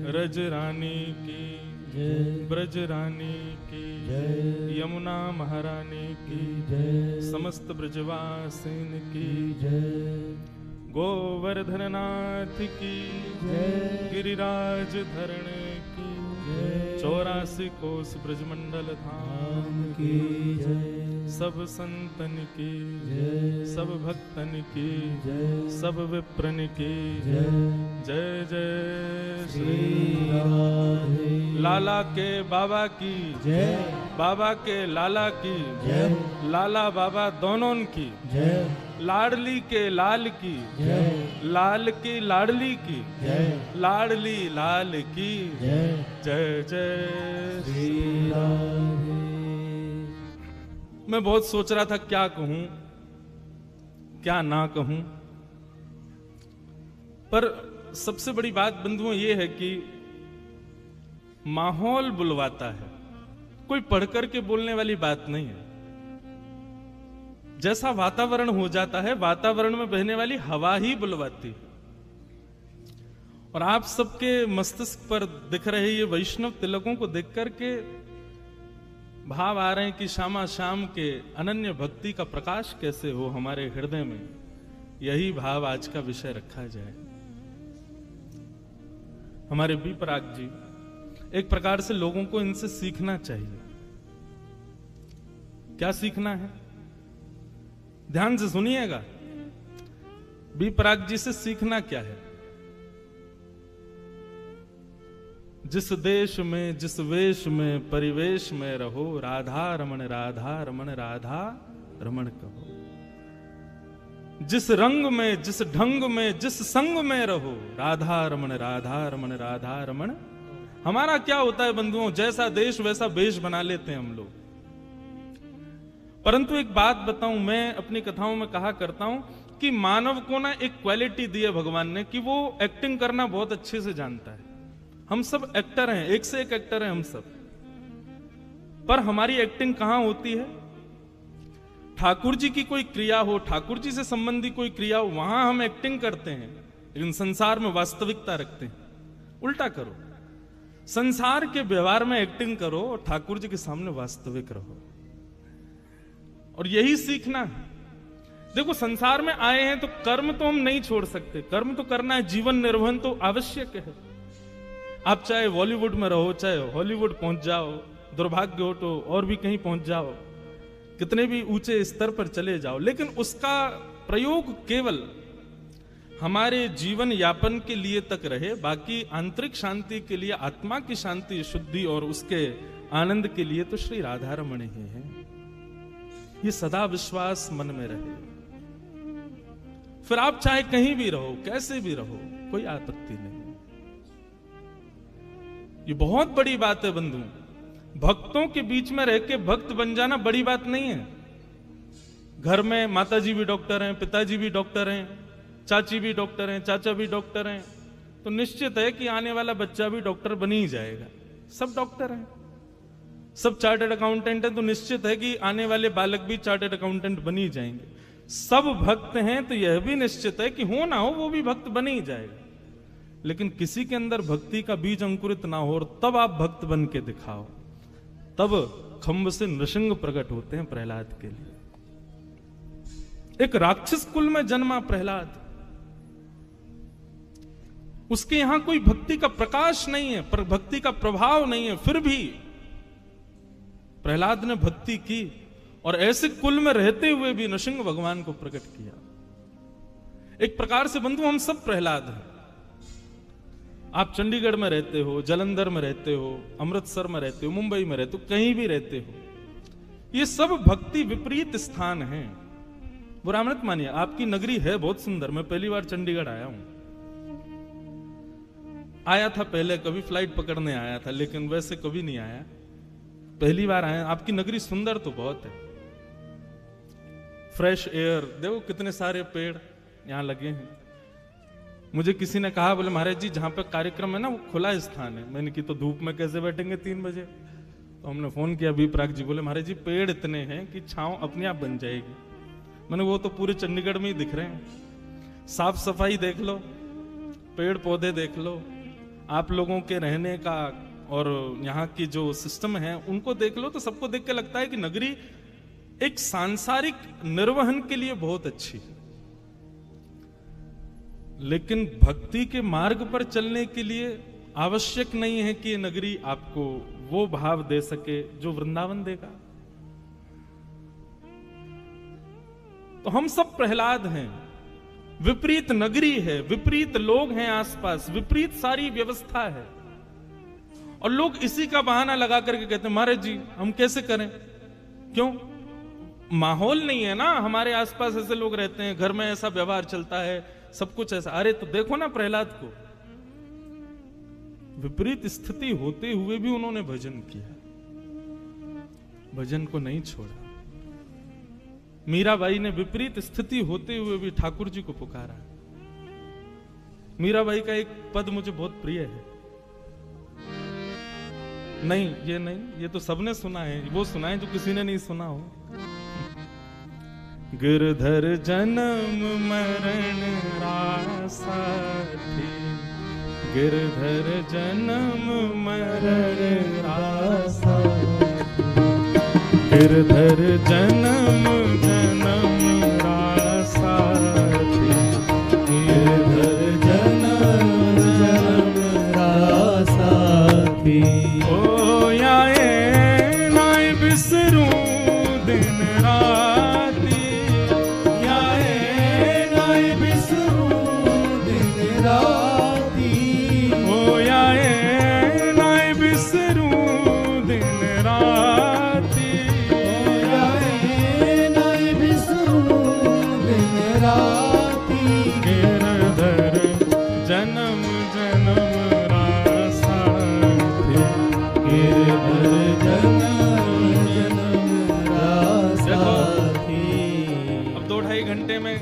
रज रानी की जय, ब्रज रानी की जय, यमुना महारानी की जय, समस्त ब्रजवासिन की जय, गोवर्धन नाथ की जय, गिरिराज धरण की जय, 84 कोस ब्रजमंडल धाम राम की जय, सब संतन की जय, सब भक्तन की जय, सब विप्रन की जय, जय जय श्री श्री राधे लाला के बाबा की जय, बाबा के लाला की जय, लाला बाबा दोनों की जय, लाडली के लाल की जय, लाल की लाडली की जय, लाडली लाल की जय, जय जय श्री राधे। मैं बहुत सोच रहा था क्या कहूं क्या ना कहूं, पर सबसे बड़ी बात बंधुओं ये है कि माहौल बुलवाता है, कोई पढ़कर के बोलने वाली बात नहीं है। जैसा वातावरण हो जाता है, वातावरण में बहने वाली हवा ही बुलवाती है। और आप सबके मस्तिष्क पर दिख रहे ये वैष्णव तिलकों को देख करके भाव आ रहे हैं कि श्यामा श्याम के अनन्य भक्ति का प्रकाश कैसे हो हमारे हृदय में। यही भाव आज का विषय रखा जाए। हमारे बी पराग जी, एक प्रकार से लोगों को इनसे सीखना चाहिए। क्या सीखना है? ध्यान से सुनिएगा। बी पराग जी से सीखना क्या है? जिस देश में जिस वेश में परिवेश में रहो, राधा रमण राधा रमण राधा रमण कहो। जिस रंग में जिस ढंग में जिस संग में रहो, राधा रमण राधा रमण राधा रमण। हमारा क्या होता है बंधुओं, जैसा देश वैसा वेश बना लेते हैं हम लोग। परंतु एक बात बताऊं, मैं अपनी कथाओं में कहा करता हूं कि मानव को ना एक क्वालिटी दी है भगवान ने कि वो एक्टिंग करना बहुत अच्छे से जानता है। हम सब एक्टर हैं, एक से एक एक्टर हैं हम सब। पर हमारी एक्टिंग कहां होती है? ठाकुर जी की कोई क्रिया हो, ठाकुर जी से संबंधी कोई क्रिया हो, वहां हम एक्टिंग करते हैं, लेकिन संसार में वास्तविकता रखते हैं। उल्टा करो, संसार के व्यवहार में एक्टिंग करो और ठाकुर जी के सामने वास्तविक रहो। और यही सीखना है। देखो, संसार में आए हैं तो कर्म तो हम नहीं छोड़ सकते, कर्म तो करना है, जीवन निर्वहन तो आवश्यक है। आप चाहे बॉलीवुड में रहो, चाहे हॉलीवुड पहुंच जाओ, दुर्भाग्य हो तो और भी कहीं पहुंच जाओ, कितने भी ऊंचे स्तर पर चले जाओ, लेकिन उसका प्रयोग केवल हमारे जीवन यापन के लिए तक रहे। बाकी आंतरिक शांति के लिए, आत्मा की शांति, शुद्धि और उसके आनंद के लिए तो श्री राधा रमण ही है। ये सदा विश्वास मन में रहे। फिर आप चाहे कहीं भी रहो, कैसे भी रहो, कोई आपत्ति नहीं। ये बहुत बड़ी बात है बंधु। भक्तों के बीच में रह के भक्त बन जाना बड़ी बात नहीं है। घर में माताजी भी डॉक्टर हैं, पिताजी भी डॉक्टर हैं, चाची भी डॉक्टर हैं, चाचा भी डॉक्टर हैं, तो निश्चित है कि आने वाला बच्चा भी डॉक्टर बन ही जाएगा। सब डॉक्टर हैं, सब चार्टर्ड अकाउंटेंट हैं, तो निश्चित है कि आने वाले बालक भी चार्टर्ड अकाउंटेंट बन ही जाएंगे। सब भक्त हैं तो यह भी निश्चित है कि हो ना हो वो भी भक्त बन ही जाएगा। लेकिन किसी के अंदर भक्ति का बीज अंकुरित ना हो, तब आप भक्त बन के दिखाओ, तब खंभ से नृसिंह प्रकट होते हैं प्रहलाद के लिए। एक राक्षस कुल में जन्मा प्रहलाद, उसके यहां कोई भक्ति का प्रकाश नहीं है, पर भक्ति का प्रभाव नहीं है, फिर भी प्रहलाद ने भक्ति की और ऐसे कुल में रहते हुए भी नृसिंह भगवान को प्रकट किया। एक प्रकार से बंधु हम सब प्रहलाद हैं। आप चंडीगढ़ में रहते हो, जालंधर में रहते हो, अमृतसर में रहते हो, मुंबई में रहते हो, कहीं भी रहते हो, ये सब भक्ति विपरीत स्थान हैं। बुरा मत मानिए, आपकी नगरी है बहुत सुंदर। मैं पहली बार चंडीगढ़ आया हूं, आया था पहले, कभी फ्लाइट पकड़ने आया था, लेकिन वैसे कभी नहीं आया, पहली बार आया। आपकी नगरी सुंदर तो बहुत है, फ्रेश एयर, देखो कितने सारे पेड़ यहां लगे हैं। मुझे किसी ने कहा, बोले महाराज जी जहां पे कार्यक्रम है ना वो खुला स्थान है। मैंने की तो धूप में कैसे बैठेंगे 3 बजे। तो हमने फोन किया बी पराग जी, बोले महाराज जी पेड़ इतने हैं कि छांव अपने आप बन जाएगी। मैंने वो तो पूरे चंडीगढ़ में ही दिख रहे हैं, साफ सफाई देख लो, पेड़ पौधे देख लो, आप लोगों के रहने का और यहाँ की जो सिस्टम है उनको देख लो तो सबको देख के लगता है कि नगरी एक सांसारिक निर्वहन के लिए बहुत अच्छी है, लेकिन भक्ति के मार्ग पर चलने के लिए आवश्यक नहीं है कि ये नगरी आपको वो भाव दे सके जो वृंदावन देगा। तो हम सब प्रहलाद हैं, विपरीत नगरी है, विपरीत लोग हैं आसपास, विपरीत सारी व्यवस्था है, और लोग इसी का बहाना लगा करके कहते हैं महाराज जी हम कैसे करें, क्यों माहौल नहीं है ना, हमारे आसपास ऐसे लोग रहते हैं, घर में ऐसा व्यवहार चलता है, सब कुछ ऐसा। अरे तो देखो ना प्रहलाद को, विपरीत स्थिति होते हुए भी उन्होंने भजन किया, भजन को नहीं छोड़ा। मीराबाई ने विपरीत स्थिति होते हुए भी ठाकुर जी को पुकारा। मीराबाई का एक पद मुझे बहुत प्रिय है, नहीं, ये तो सबने सुना है, वो सुना है जो किसी ने नहीं सुना हो। गिरधर जन्म मरण रासा थी, गिरधर जन्म मरण रासा, गिरधर जन्म जन्म रासा थी, गिरधर जन्म जन्म रासा थी। ओ याए नाय बिसरूं दिन राती, याए नाय बिसरूं दिन राती, ओ याए नाय बिसरूं दिन राती, याए नाय बिसरूं दिन राती। गिरधर जन्म जन्म रासा थी, गिरधर जन्म जन्म रासा थी। अब 2-2.5 घंटे में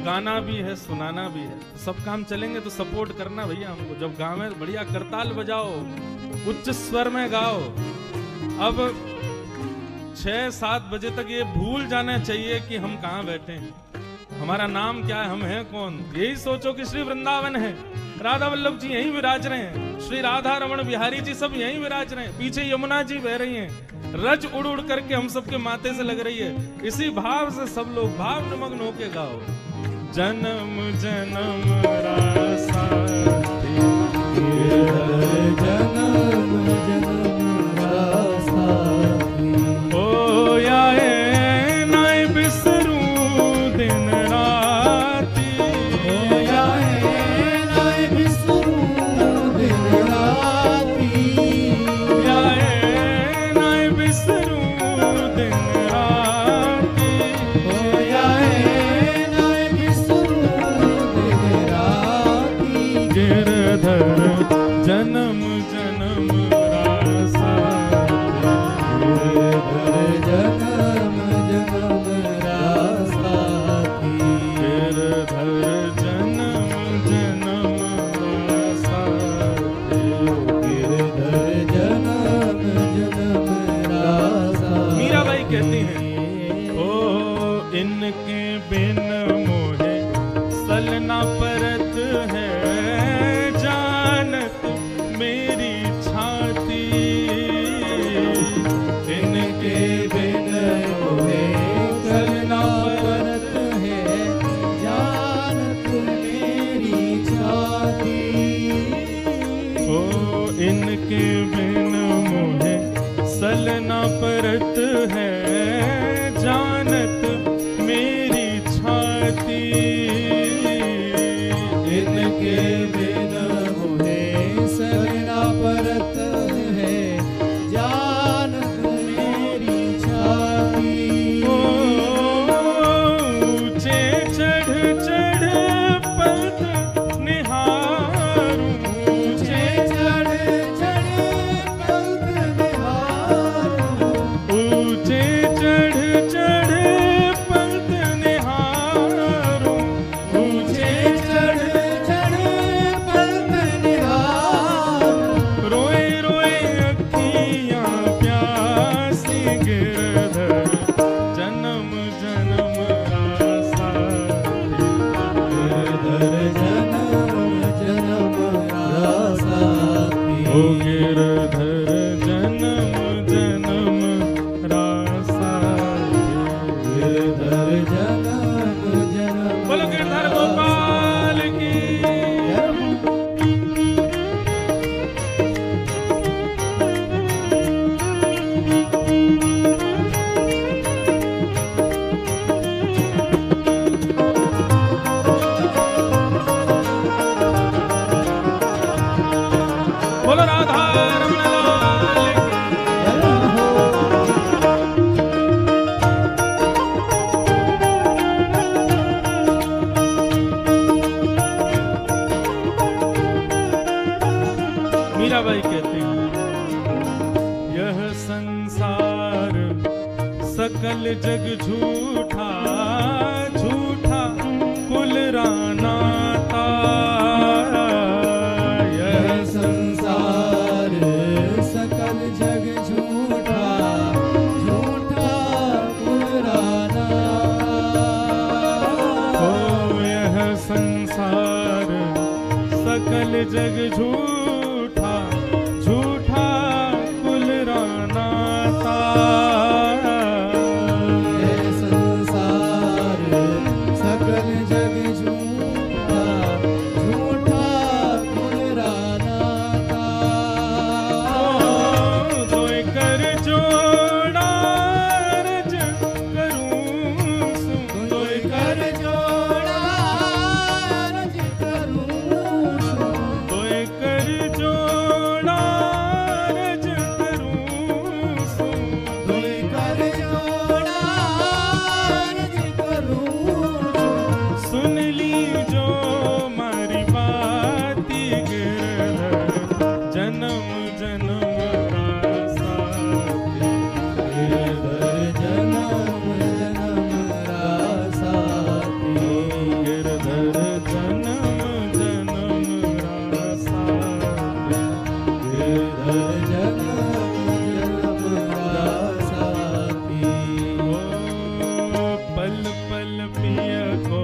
गाना भी है, सुनाना भी है, सब काम चलेंगे तो सपोर्ट करना भैया हमको। जब गावे बढ़िया करताल बजाओ, उच्च स्वर में गाओ। अब 6-7 बजे तक ये भूल जाना चाहिए कि हम कहाँ बैठे हैं, हमारा नाम क्या है, हम हैं कौन। यही सोचो कि श्री वृंदावन है, राधा वल्लभ जी यहीं विराज रहे हैं, श्री राधा रमण बिहारी जी सब यहीं विराज रहे हैं, पीछे यमुना जी बह रही हैं, रज उड़ उड़ करके हम सबके माथे से लग रही है। इसी भाव से सब लोग भाव निमग्न होके गाओ। जन्म जन्म रासा थी, गिरधर जन्म जन्म रासा थी। ओ याए नाय बिसरूं दिन राती, ओ याए नाय बिसरूं दिन राती, याए नाय बिसरूं दिन राती, ओ याए नाय बिसरूं दिन राती। गिरधर जन्म जन्म रासा थी, गिरधर जन्म जन्म रासा थी। गिरधर जन्म जन्म रासा थी। गिरधर जन्म जन्म रासा। मीराबाई कहती हैं, ओ इनके बिन मोहे सलना परत है, जानत मेरी छाती, इनके बिन मोहे चलना परत है, जानत मेरी छाती। ओ इनके बिन मोहे सलना परत है, जानत मेरी छाती, इनके बिन मोहे चलना परत है, जानत मेरी छाती। ओ ऊंचे चढ़ चढ़ पद निहारूं, ऊंचे चढ़ चढ़ पलक निहारूं, ऊंचे ओ गिरधर जन्म जन्म रासा गिरधर जन्म जन्म बोलो गिरधर गोपाल की बोलो राधा रमण लाल की। मीराबाई कहते हैं यह संसार सकल जग झूठा झूठा कुल रानाता यह संसार सकल जग झूठा झूठा पुराना ओ यह संसार सकल जग झूठा झूठा कुल रानाता यह संसार सकल जग झूठा झूठा पुराना तोय कर जोड़ा रज करूं तोय कर जोड़ा रज करूं तोय कर जोड़ा रज करूं तोय कर जोड़ा रज करूं सुन ली जो मारी बाती गिरधर जन्म जन्म रासा गिरधर जन्म जन्म रासाती गिरधर जन्म जन्म रासा गिरधर जन्म जन्म रासाती ओ पल पल पिय को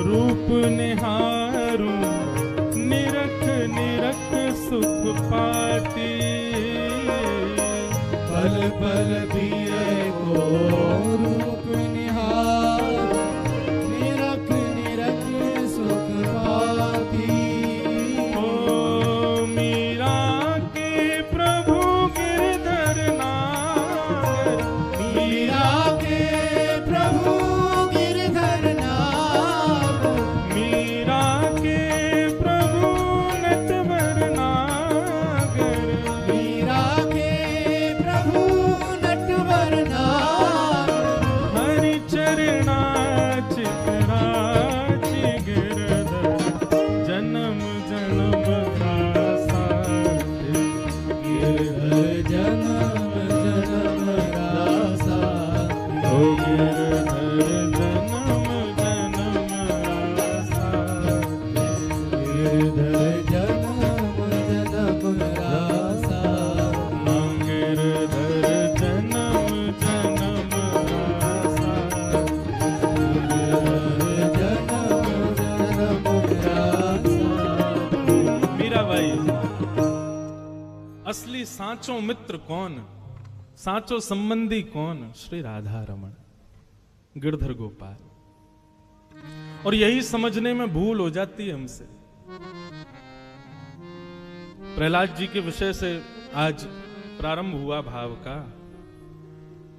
रूप निहारूं निरख निरख सुख पाती पल पल पिए को रूप निहार निरख निरख सुख पाती ओ मीरा के प्रभु गिरधर नागर मीरा के प्रभु गिरधर नाग मीरा के प्रभु नटवर नागर मीरा के प्रभु नटवर नाग हरि चरणा चितराच गिरधर जन्म जन्म रासा गिरधर जन्म जन्म रासाती ओ गिरधर जन्म जन्म रासा गिरधर जन्म जन्म रासाती गिरधर जन्म जन्म रासा गिरधर जन्म जन्म रासाती मीराबाई असली साचो मित्र कौन साचो संबंधी कौन श्री राधा रमण गिरधर गोपाल और यही समझने में भूल हो जाती है हमसे प्रहलाद जी के विषय से आज प्रारंभ हुआ भाव का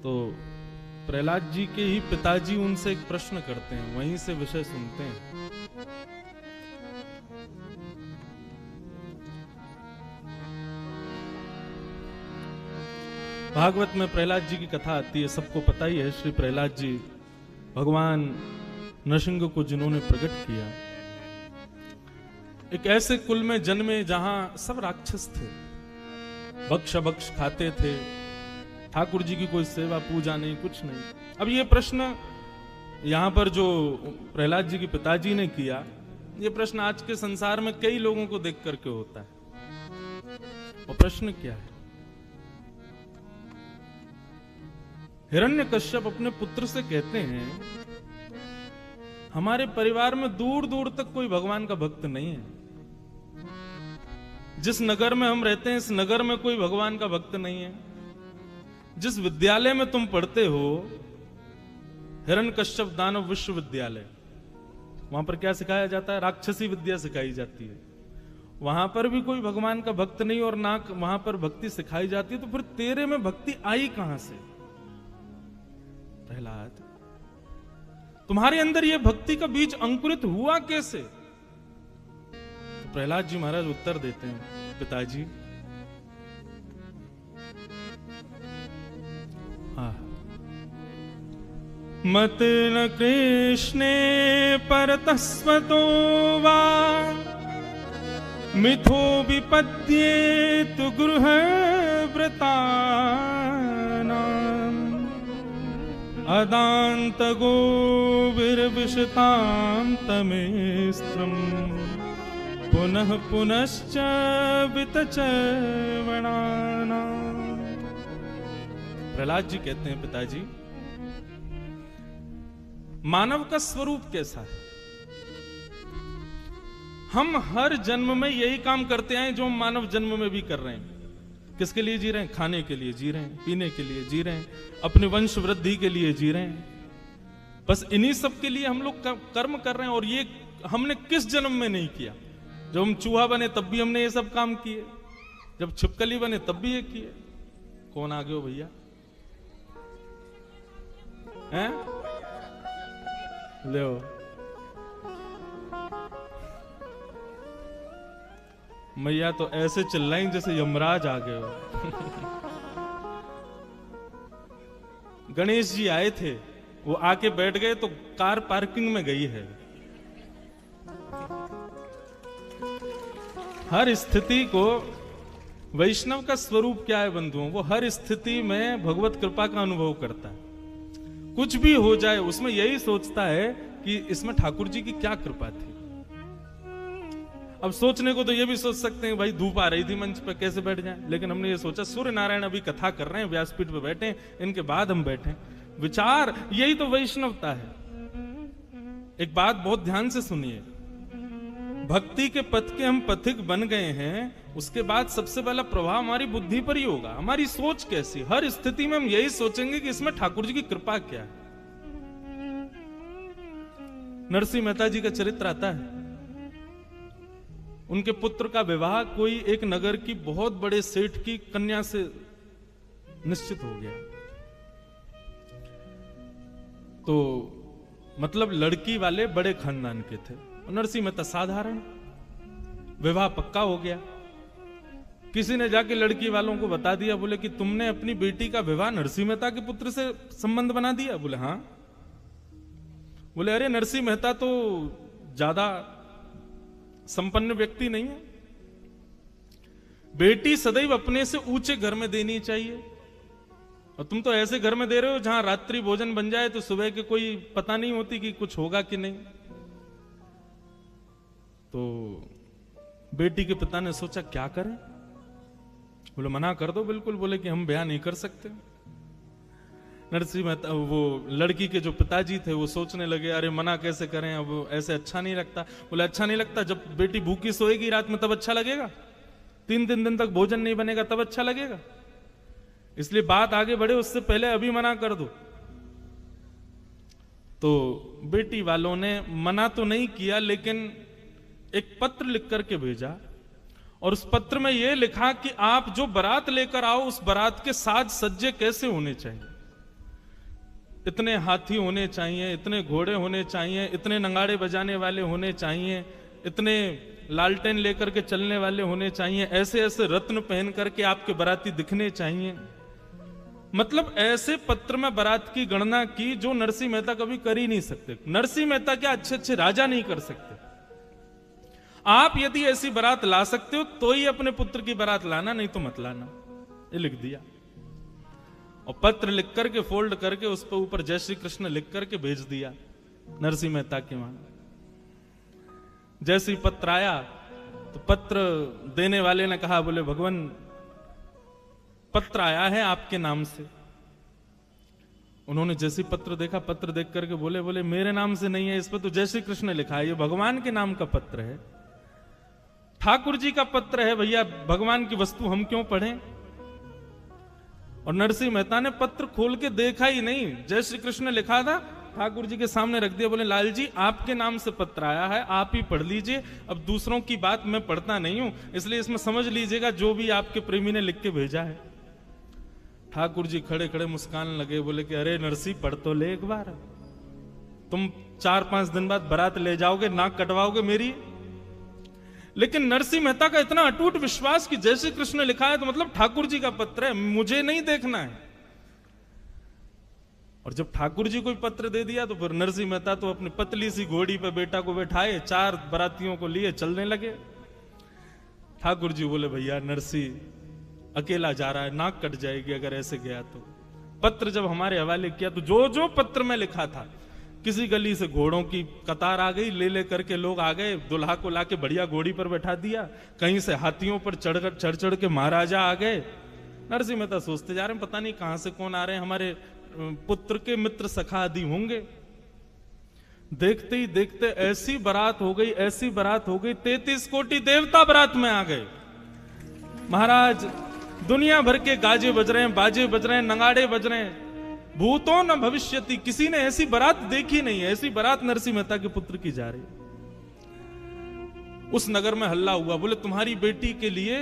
तो प्रहलाद जी के ही पिताजी उनसे एक प्रश्न करते हैं वहीं से विषय सुनते हैं भागवत में प्रहलाद जी की कथा आती है सबको पता ही है श्री प्रहलाद जी भगवान नरसिंह को जिन्होंने प्रकट किया एक ऐसे कुल में जन्मे जहां सब राक्षस थे बख्श बख्श खाते थे ठाकुर जी की कोई सेवा पूजा नहीं कुछ नहीं अब ये प्रश्न यहां पर जो प्रहलाद जी के पिताजी ने किया ये प्रश्न आज के संसार में कई लोगों को देख करके होता है और प्रश्न क्या है हिरण्यकश्यप अपने पुत्र से कहते हैं हमारे परिवार में दूर दूर तक कोई भगवान का भक्त नहीं है जिस नगर में हम रहते हैं, इस नगर में कोई भगवान का भक्त नहीं है। जिस विद्यालय में तुम पढ़ते हो, हिरण्यकश्यप दानव विश्वविद्यालय, वहां पर क्या सिखाया जाता है? राक्षसी विद्या सिखाई जाती है। वहां पर भी कोई भगवान का भक्त नहीं और ना वहां पर भक्ति सिखाई जाती है, तो फिर तेरे में भक्ति आई कहां से? प्रहलाद, तुम्हारे अंदर यह भक्ति का बीज अंकुरित हुआ कैसे? तो प्रहलाद जी महाराज उत्तर देते हैं, पिताजी, मत न कृष्णे परतस्वतो वा मिथो विपद्येत गृह व्रतानाम् अदान्त गोविर्विशतां तमेस्त्रम् पुनः पुनश्च वितचर्वणानाम्। प्रहलाद जी कहते हैं, पिताजी, मानव का स्वरूप कैसा है? हम हर जन्म में यही काम करते आए जो हम मानव जन्म में भी कर रहे हैं। किसके लिए जी रहे हैं? खाने के लिए जी रहे हैं, पीने के लिए जी रहे हैं, अपने वंश वृद्धि के लिए जी रहे हैं। बस इन्हीं सब के लिए हम लोग कर्म कर रहे हैं। और ये हमने किस जन्म में नहीं किया? जब हम चूहा बने तब भी हमने ये सब काम किए, जब छिपकली बने तब भी ये किए। कौन आ गए हो भैया? हैं? ले मैया तो ऐसे चिल्लाई जैसे यमराज आ गए हो। गणेश जी आए थे, वो आके बैठ गए तो कार पार्किंग में गई है। हर स्थिति को, वैष्णव का स्वरूप क्या है बंधुओं? वो हर स्थिति में भगवत कृपा का अनुभव करता है। कुछ भी हो जाए उसमें यही सोचता है कि इसमें ठाकुर जी की क्या कृपा थी। अब सोचने को तो ये भी सोच सकते हैं भाई धूप आ रही थी मंच पर, कैसे बैठ जाएं, लेकिन हमने ये सोचा सूर्य नारायण अभी कथा कर रहे हैं, व्यासपीठ पे बैठे, इनके बाद हम बैठे। विचार, यही तो वैष्णवता है। एक बात बहुत ध्यान से सुनिए, भक्ति के पथ के हम पथिक बन गए हैं, उसके बाद सबसे पहला प्रभाव हमारी बुद्धि पर ही होगा। हमारी सोच कैसी? हर स्थिति में हम यही सोचेंगे कि इसमें ठाकुर जी की कृपा क्या है। नरसिंह मेहता जी का चरित्र आता है। उनके पुत्र का विवाह कोई एक नगर की बहुत बड़े सेठ की कन्या से निश्चित हो गया। तो मतलब लड़की वाले बड़े खानदान के थे, नरसिंह मेहता साधारण। विवाह पक्का हो गया। किसी ने जाके लड़की वालों को बता दिया, बोले कि तुमने अपनी बेटी का विवाह नरसिंह मेहता के पुत्र से संबंध बना दिया। बोले हाँ। बोले अरे नरसिंह मेहता तो ज्यादा संपन्न व्यक्ति नहीं है, बेटी सदैव अपने से ऊंचे घर में देनी चाहिए, और तुम तो ऐसे घर में दे रहे हो जहां रात्रि भोजन बन जाए तो सुबह के कोई पता नहीं होती कि कुछ होगा कि नहीं। तो बेटी के पिता ने सोचा क्या करें। बोले मना कर दो बिल्कुल। बोले कि हम ब्याह नहीं कर सकते। नरसिंह मेहता, वो लड़की के जो पिताजी थे, वो सोचने लगे अरे मना कैसे करें, अब ऐसे अच्छा नहीं लगता। बोले अच्छा नहीं लगता? जब बेटी भूखी सोएगी रात में तब अच्छा लगेगा, 3 दिन तक भोजन नहीं बनेगा तब अच्छा लगेगा। इसलिए बात आगे बढ़े उससे पहले अभी मना कर दो। तो बेटी वालों ने मना तो नहीं किया, लेकिन एक पत्र लिख करके भेजा, और उस पत्र में यह लिखा कि आप जो बारात लेकर आओ उस बारात के साज सज्जे कैसे होने चाहिए। इतने हाथी होने चाहिए, इतने घोड़े होने चाहिए, इतने नगाड़े बजाने वाले होने चाहिए, इतने लालटेन लेकर के चलने वाले होने चाहिए, ऐसे ऐसे रत्न पहन करके आपके बाराती दिखने चाहिए। मतलब ऐसे पत्र में बारात की गणना की जो नरसिंह मेहता कभी कर ही नहीं सकते। नरसिंह मेहता क्या अच्छे अच्छे राजा नहीं कर सकते। आप यदि ऐसी बारात ला सकते हो तो ही अपने पुत्र की बारात लाना, नहीं तो मत लाना। ये लिख दिया, और पत्र लिख करके फोल्ड करके उस पर ऊपर जय श्री कृष्ण लिख करके भेज दिया नरसिंह मेहता के वहां। जैसे ही पत्र आया तो पत्र देने वाले ने कहा, बोले भगवान पत्र आया है आपके नाम से। उन्होंने जैसे पत्र देखा, पत्र देख करके बोले मेरे नाम से नहीं है, इस पर तो जय श्री कृष्ण लिखा है, ये भगवान के नाम का पत्र है। ठाकुर जी का पत्र है भैया, भगवान की वस्तु हम क्यों पढ़ें? और नरसिंह मेहता ने पत्र खोल के देखा ही नहीं। जय श्री कृष्ण ने लिखा था, ठाकुर जी के सामने रख दिया, बोले लाल जी आपके नाम से पत्र आया है, आप ही पढ़ लीजिए, अब दूसरों की बात मैं पढ़ता नहीं हूं, इसलिए इसमें समझ लीजिएगा जो भी आपके प्रेमी ने लिख के भेजा है। ठाकुर जी खड़े खड़े मुस्कान लगे, बोले कि अरे नरसिंह पढ़ तो ले एक बार, तुम 4-5 दिन बाद बारात ले जाओगे, नाक कटवाओगे मेरी। लेकिन नरसिंह मेहता का इतना अटूट विश्वास कि जैसे कृष्ण ने लिखा है तो मतलब ठाकुर जी का पत्र है, मुझे नहीं देखना है। और जब ठाकुर जी को पत्र दे दिया तो फिर नरसिंह मेहता तो अपनी पतली सी घोड़ी पे बेटा को बैठाए, 4 बारातियों को लिए चलने लगे। ठाकुर जी बोले भैया नरसिंह अकेला जा रहा है, नाक कट जाएगी अगर ऐसे गया तो। पत्र जब हमारे हवाले किया तो जो जो पत्र में लिखा था, किसी गली से घोड़ों की कतार आ गई, ले ले करके लोग आ गए, दुल्हा को लाके बढ़िया घोड़ी पर बैठा दिया, कहीं से हाथियों पर चढ़ चढ़ के महाराजा आ गए। नरसिंह मेहता सोचते जा रहे हैं पता नहीं कहां से कौन आ रहे हैं, हमारे पुत्र के मित्र सखा आदि होंगे। देखते ही देखते ऐसी बारात हो गई, ऐसी बारात हो गई, 33 कोटि देवता बारात में आ गए। महाराज दुनिया भर के गाजे बज रहे हैं, बाजे बज रहे हैं, नगाड़े बज रहे हैं, भूतों न भविष्यति, किसी ने ऐसी बारात देखी नहीं है, ऐसी बारात नरसिंह मेहता के पुत्र की जा रही। उस नगर में हल्ला हुआ, बोले तुम्हारी बेटी के लिए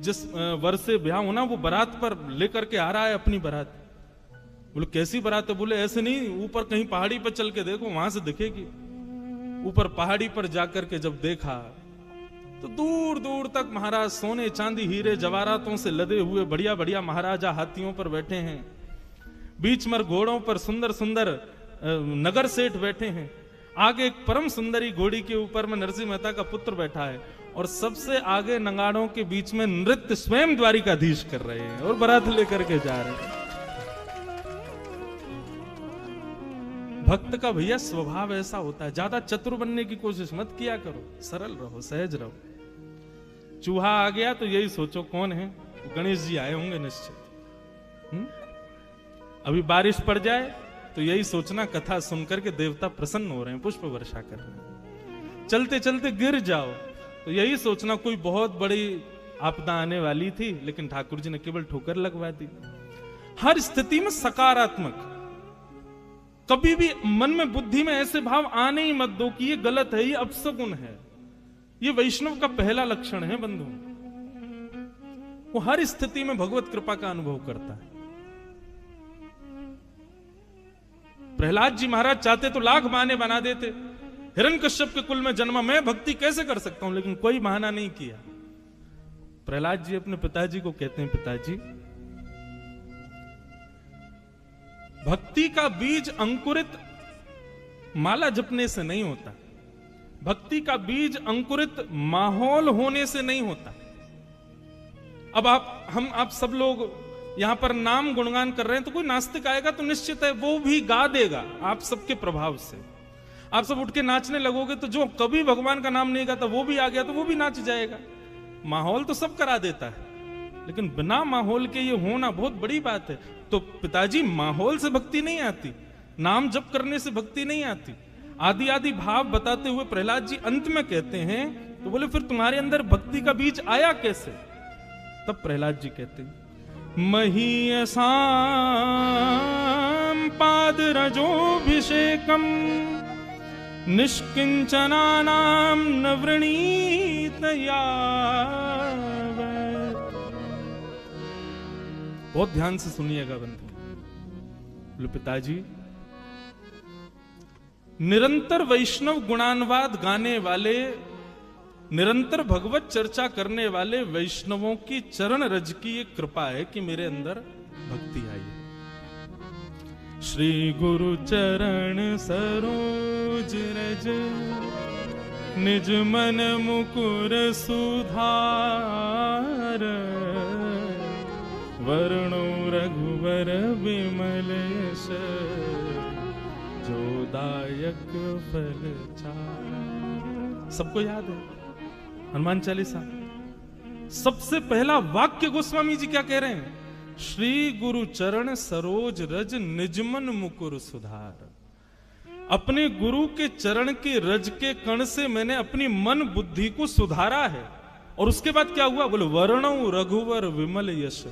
जिस वर्ष से ब्याह होना वो बारात पर लेकर के आ रहा है अपनी बारात। बोले कैसी बारात है? बोले ऐसे नहीं, ऊपर कहीं पहाड़ी पर चल के देखो, वहां से दिखेगी। ऊपर पहाड़ी पर जाकर के जब देखा तो दूर दूर तक महाराज सोने चांदी हीरे जवाहरातों से लदे हुए बढ़िया बढ़िया महाराजा हाथियों पर बैठे हैं, बीच में घोड़ों पर सुंदर सुंदर नगर सेठ बैठे हैं, आगे एक परम सुंदरी घोड़ी के ऊपर में नरसिंह मेहता का पुत्र बैठा है, और सबसे आगे नगाड़ों के बीच में नृत्य स्वयं द्वारिकाधीश कर रहे हैं और बारात लेकर के जा रहे हैं। भक्त का भैया स्वभाव ऐसा होता है, ज्यादा चतुर बनने की कोशिश मत किया करो, सरल रहो, सहज रहो। चूहा आ गया तो यही सोचो कौन है, गणेश जी आए होंगे निश्चित। अभी बारिश पड़ जाए तो यही सोचना कथा सुनकर के देवता प्रसन्न हो रहे हैं, पुष्प वर्षा कर रहे हैं। चलते चलते गिर जाओ तो यही सोचना कोई बहुत बड़ी आपदा आने वाली थी, लेकिन ठाकुर जी ने केवल ठोकर लगवा दी। हर स्थिति में सकारात्मक, कभी भी मन में बुद्धि में ऐसे भाव आने ही मत दो कि ये गलत है, ये अपशगुन है। ये वैष्णव का पहला लक्षण है बंधु, वो हर स्थिति में भगवत कृपा का अनुभव करता है। प्रहलाद जी महाराज चाहते तो लाख बहाने बना देते, हिरण्यकश्यप के कुल में जन्मा, मैं भक्ति कैसे कर सकता हूं, लेकिन कोई बहाना नहीं किया। प्रहलाद जी अपने पिताजी को कहते हैं, पिताजी भक्ति का बीज अंकुरित माला जपने से नहीं होता, भक्ति का बीज अंकुरित माहौल होने से नहीं होता। अब आप सब लोग यहां पर नाम गुणगान कर रहे हैं, तो कोई नास्तिक आएगा तो निश्चित है वो भी गा देगा आप सबके प्रभाव से। आप सब उठ के नाचने लगोगे तो जो कभी भगवान का नाम नहीं गाता वो भी आ गया तो वो भी नाच जाएगा। माहौल तो सब करा देता है, लेकिन बिना माहौल के ये होना बहुत बड़ी बात है। तो पिताजी माहौल से भक्ति नहीं आती, नाम जप करने से भक्ति नहीं आती। आदि आदि भाव बताते हुए प्रहलाद जी अंत में कहते हैं, तो बोले फिर तुम्हारे अंदर भक्ति का बीज आया कैसे? तब प्रहलाद जी कहते हैं, महीयसां पाद रजोभिषेकम निष्किंचनानां न वृणीत यावत्। बहुत ध्यान से सुनिएगा बंधु। बोले पिताजी निरंतर वैष्णव गुणानुवाद गाने वाले, निरंतर भगवत चर्चा करने वाले वैष्णवों की चरण रज की एक कृपा है कि मेरे अंदर भक्ति आई है। श्री गुरु चरण सरोज रज निज मन मुकुर सुधार, वरणो रघुवर विमल यश जो दायक फल चार। सबको याद है हनुमान चालीसा, सबसे पहला वाक्य गोस्वामी जी क्या कह रहे हैं? श्री गुरु चरण सरोज रज निजमन मुकुर सुधार। अपने गुरु के चरण के रज के कण से मैंने अपनी मन बुद्धि को सुधारा है। और उसके बाद क्या हुआ, बोले वर्णौ रघुवर विमल यश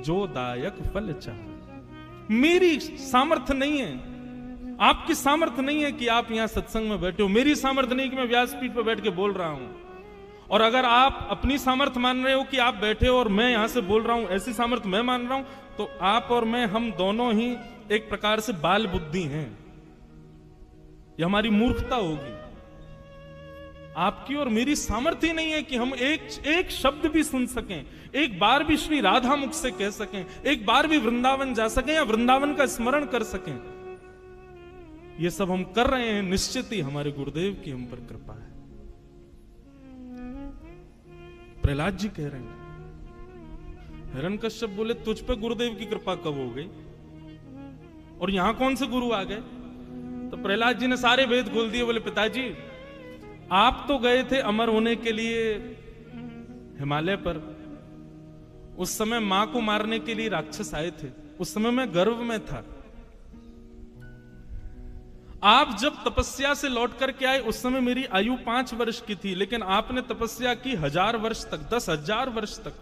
जो दायक फल चाह। मेरी सामर्थ्य नहीं है, आपकी सामर्थ्य नहीं है कि आप यहां सत्संग में बैठे हो, मेरी सामर्थ्य नहीं कि मैं व्यासपीठ पर बैठ के बोल रहा हूं। और अगर आप अपनी सामर्थ्य मान रहे हो कि आप बैठे हो और मैं यहां से बोल रहा हूं, ऐसी सामर्थ्य मैं मान रहा हूं, तो आप और मैं, हम दोनों ही एक प्रकार से बाल बुद्धि हैं। यह हमारी मूर्खता होगी। आपकी और मेरी सामर्थ्य नहीं है कि हम एक शब्द भी सुन सकें, एक बार भी श्री राधा मुख से कह सकें, एक बार भी वृंदावन जा सकें या वृंदावन का स्मरण कर सकें। ये सब हम कर रहे हैं, निश्चित ही हमारे गुरुदेव की हम पर कृपा है। प्रहलाद जी कह रहे हैं, हिरण्यकश्यप बोले तुझ पे गुरुदेव की कृपा कब हो गई और यहां कौन से गुरु आ गए? तो प्रहलाद जी ने सारे वेद खोल दिए, बोले पिताजी आप तो गए थे अमर होने के लिए हिमालय पर, उस समय मां को मारने के लिए राक्षस आए थे, उस समय मैं गर्भ में था। आप जब तपस्या से लौट करके आए उस समय मेरी आयु 5 वर्ष की थी, लेकिन आपने तपस्या की 1000 वर्ष तक, 10,000 वर्ष तक।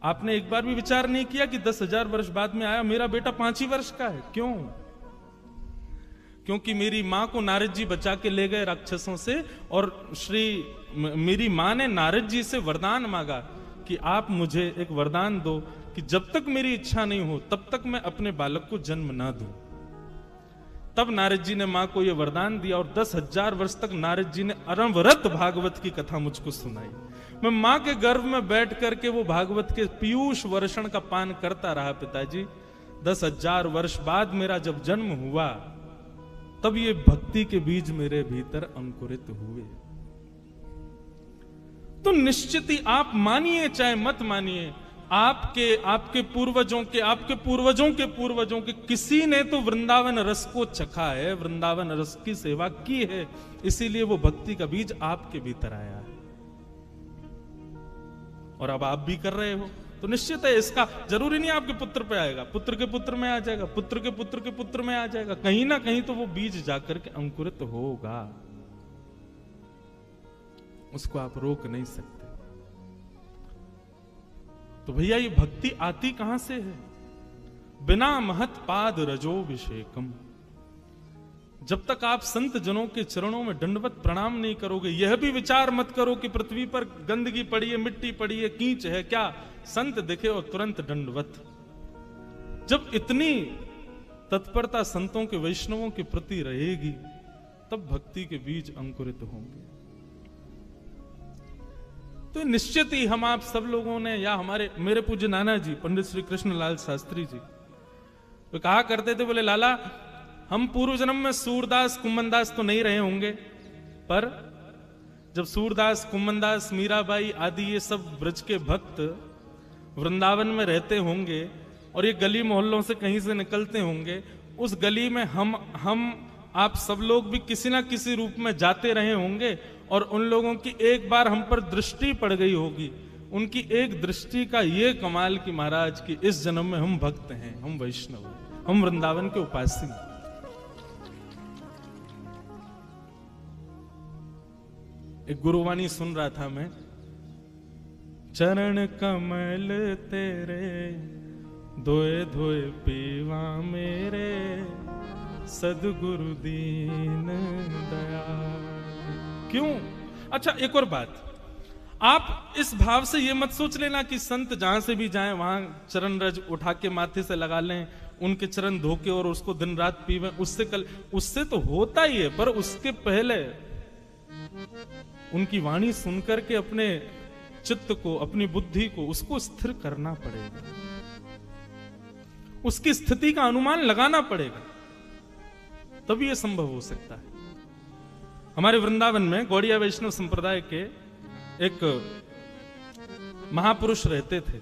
आपने एक बार भी विचार नहीं किया कि 10,000 वर्ष बाद में आया मेरा बेटा 5 ही वर्ष का है। क्यों? क्योंकि मेरी मां को नारद जी बचा के ले गए राक्षसों से, और मेरी मां ने नारद जी से वरदान मांगा कि आप मुझे एक वरदान दो कि जब तक मेरी इच्छा नहीं हो तब तक मैं अपने बालक को जन्म ना दूं। तब नारद जी ने मां को यह वरदान दिया और 10,000 वर्ष तक नारद जी ने अनवरत भागवत की कथा मुझको सुनाई। मैं मां के गर्भ में बैठ करके वो भागवत के पीयूष वर्षण का पान करता रहा पिताजी। 10,000 वर्ष बाद मेरा जब जन्म हुआ तब ये भक्ति के बीज मेरे भीतर अंकुरित हुए। तो निश्चित ही आप मानिए चाहे मत मानिए, आपके पूर्वजों के पूर्वजों के किसी ने तो वृंदावन रस को चखा है, वृंदावन रस की सेवा की है, इसीलिए वो भक्ति का बीज आपके भीतर आया है और अब आप भी कर रहे हो। तो निश्चित है, इसका जरूरी नहीं आपके पुत्र पे आएगा, पुत्र के पुत्र में आ जाएगा, पुत्र के पुत्र के पुत्र में आ जाएगा, कहीं ना कहीं तो वो बीज जाकर के अंकुरित होगा, उसको आप रोक नहीं सकते। तो भैया ये भक्ति आती कहां से है? बिना महत पाद रजोभिषेकम। जब तक आप संत जनों के चरणों में दंडवत प्रणाम नहीं करोगे, यह भी विचार मत करो कि पृथ्वी पर गंदगी पड़ी है, मिट्टी पड़ी है, कीच है, क्या संत दिखे और तुरंत दंडवत। जब इतनी तत्परता संतों के, वैष्णवों के प्रति रहेगी तब भक्ति के बीज अंकुरित होंगे। तो निश्चित ही हम आप सब लोगों ने, या मेरे पूज्य नाना जी पंडित श्री कृष्णलाल शास्त्री जी, वे कहा करते थे, बोले लाला हम पूर्व जन्म में सूरदास कुम्मनदास तो नहीं रहे होंगे, पर जब सूरदास कुम्मनदास मीराबाई आदि ये सब ब्रज के भक्त वृंदावन में रहते होंगे और ये गली मोहल्लों से कहीं से निकलते होंगे, उस गली में हम आप सब लोग भी किसी ना किसी रूप में जाते रहे होंगे और उन लोगों की एक बार हम पर दृष्टि पड़ गई होगी। उनकी एक दृष्टि का ये कमाल कि महाराज की इस जन्म में हम भक्त हैं, हम वैष्णव हैं, हम वृंदावन के उपासी हैं। एक गुरुवाणी सुन रहा था मैं, चरण कमल तेरे धोए धोए पीवा मेरे सदगुरु दीन दयाल। क्यों? अच्छा एक और बात, आप इस भाव से ये मत सोच लेना कि संत जहां से भी जाएं वहां चरण रज उठा के माथे से लगा लें, उनके चरण धो के और उसको दिन रात पीवें, उससे तो होता ही है, पर उसके पहले उनकी वाणी सुनकर के अपने चित्त को, अपनी बुद्धि को, उसको स्थिर करना पड़ेगा, उसकी स्थिति का अनुमान लगाना पड़ेगा, तभी यह संभव हो सकता है। हमारे वृंदावन में गौड़िया वैष्णव संप्रदाय के एक महापुरुष रहते थे,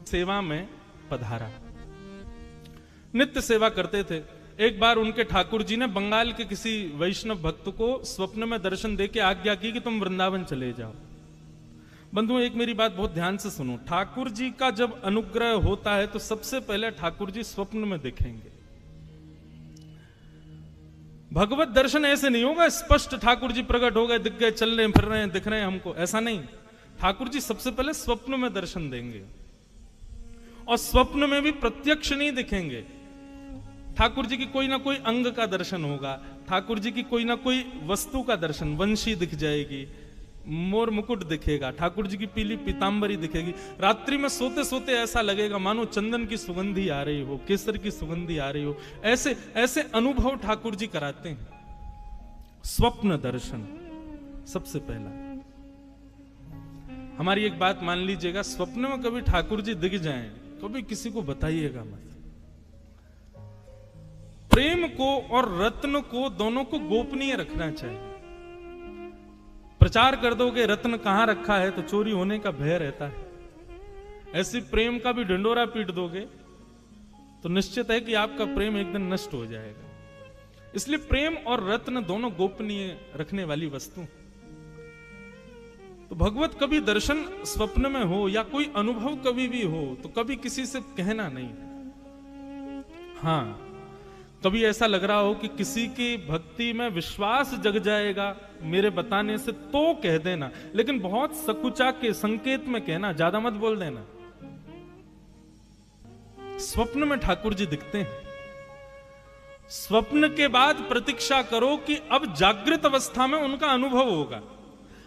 सेवा में पधारा, नित्य सेवा करते थे। एक बार उनके ठाकुर जी ने बंगाल के किसी वैष्णव भक्त को स्वप्न में दर्शन देके आज्ञा की कि तुम वृंदावन चले जाओ। बंधुओं एक मेरी बात बहुत ध्यान से सुनो, ठाकुर जी का जब अनुग्रह होता है तो सबसे पहले ठाकुर जी स्वप्न में दिखेंगे। भगवत दर्शन ऐसे नहीं होगा स्पष्ट ठाकुर जी प्रकट हो गए, दिख गए, चल रहे हैं, फिर रहे हैं, दिख रहे हैं हमको, ऐसा नहीं। ठाकुर जी सबसे पहले स्वप्न में दर्शन देंगे, और स्वप्न में भी प्रत्यक्ष नहीं दिखेंगे। ठाकुर जी की कोई ना कोई अंग का दर्शन होगा, ठाकुर जी की कोई ना कोई वस्तु का दर्शन, वंशी दिख जाएगी, मोर मुकुट दिखेगा, ठाकुर जी की पीली पीतांबरी दिखेगी। रात्रि में सोते सोते ऐसा लगेगा मानो चंदन की सुगंधी आ रही हो, केसर की सुगंधी आ रही हो। ऐसे ऐसे अनुभव ठाकुर जी कराते हैं। स्वप्न दर्शन सबसे पहला। हमारी एक बात मान लीजिएगा, स्वप्न में कभी ठाकुर जी दिख जाएं, कभी किसी को बताइएगा मत। प्रेम को और रत्न को दोनों को गोपनीय रखना चाहिए। प्रचार कर दोगे रत्न कहां रखा है तो चोरी होने का भय रहता है। ऐसी प्रेम का भी ढिंडोरा पीट दोगे तो निश्चित है कि आपका प्रेम एक दिन नष्ट हो जाएगा। इसलिए प्रेम और रत्न दोनों गोपनीय रखने वाली वस्तु। तो भगवत कभी दर्शन स्वप्न में हो या कोई अनुभव कभी भी हो तो कभी किसी से कहना नहीं। हां, कभी ऐसा लग रहा हो कि किसी की भक्ति में विश्वास जग जाएगा मेरे बताने से, तो कह देना, लेकिन बहुत सकुचा के संकेत में कहना, ज्यादा मत बोल देना। स्वप्न में ठाकुर जी दिखते हैं, स्वप्न के बाद प्रतीक्षा करो कि अब जागृत अवस्था में उनका अनुभव होगा।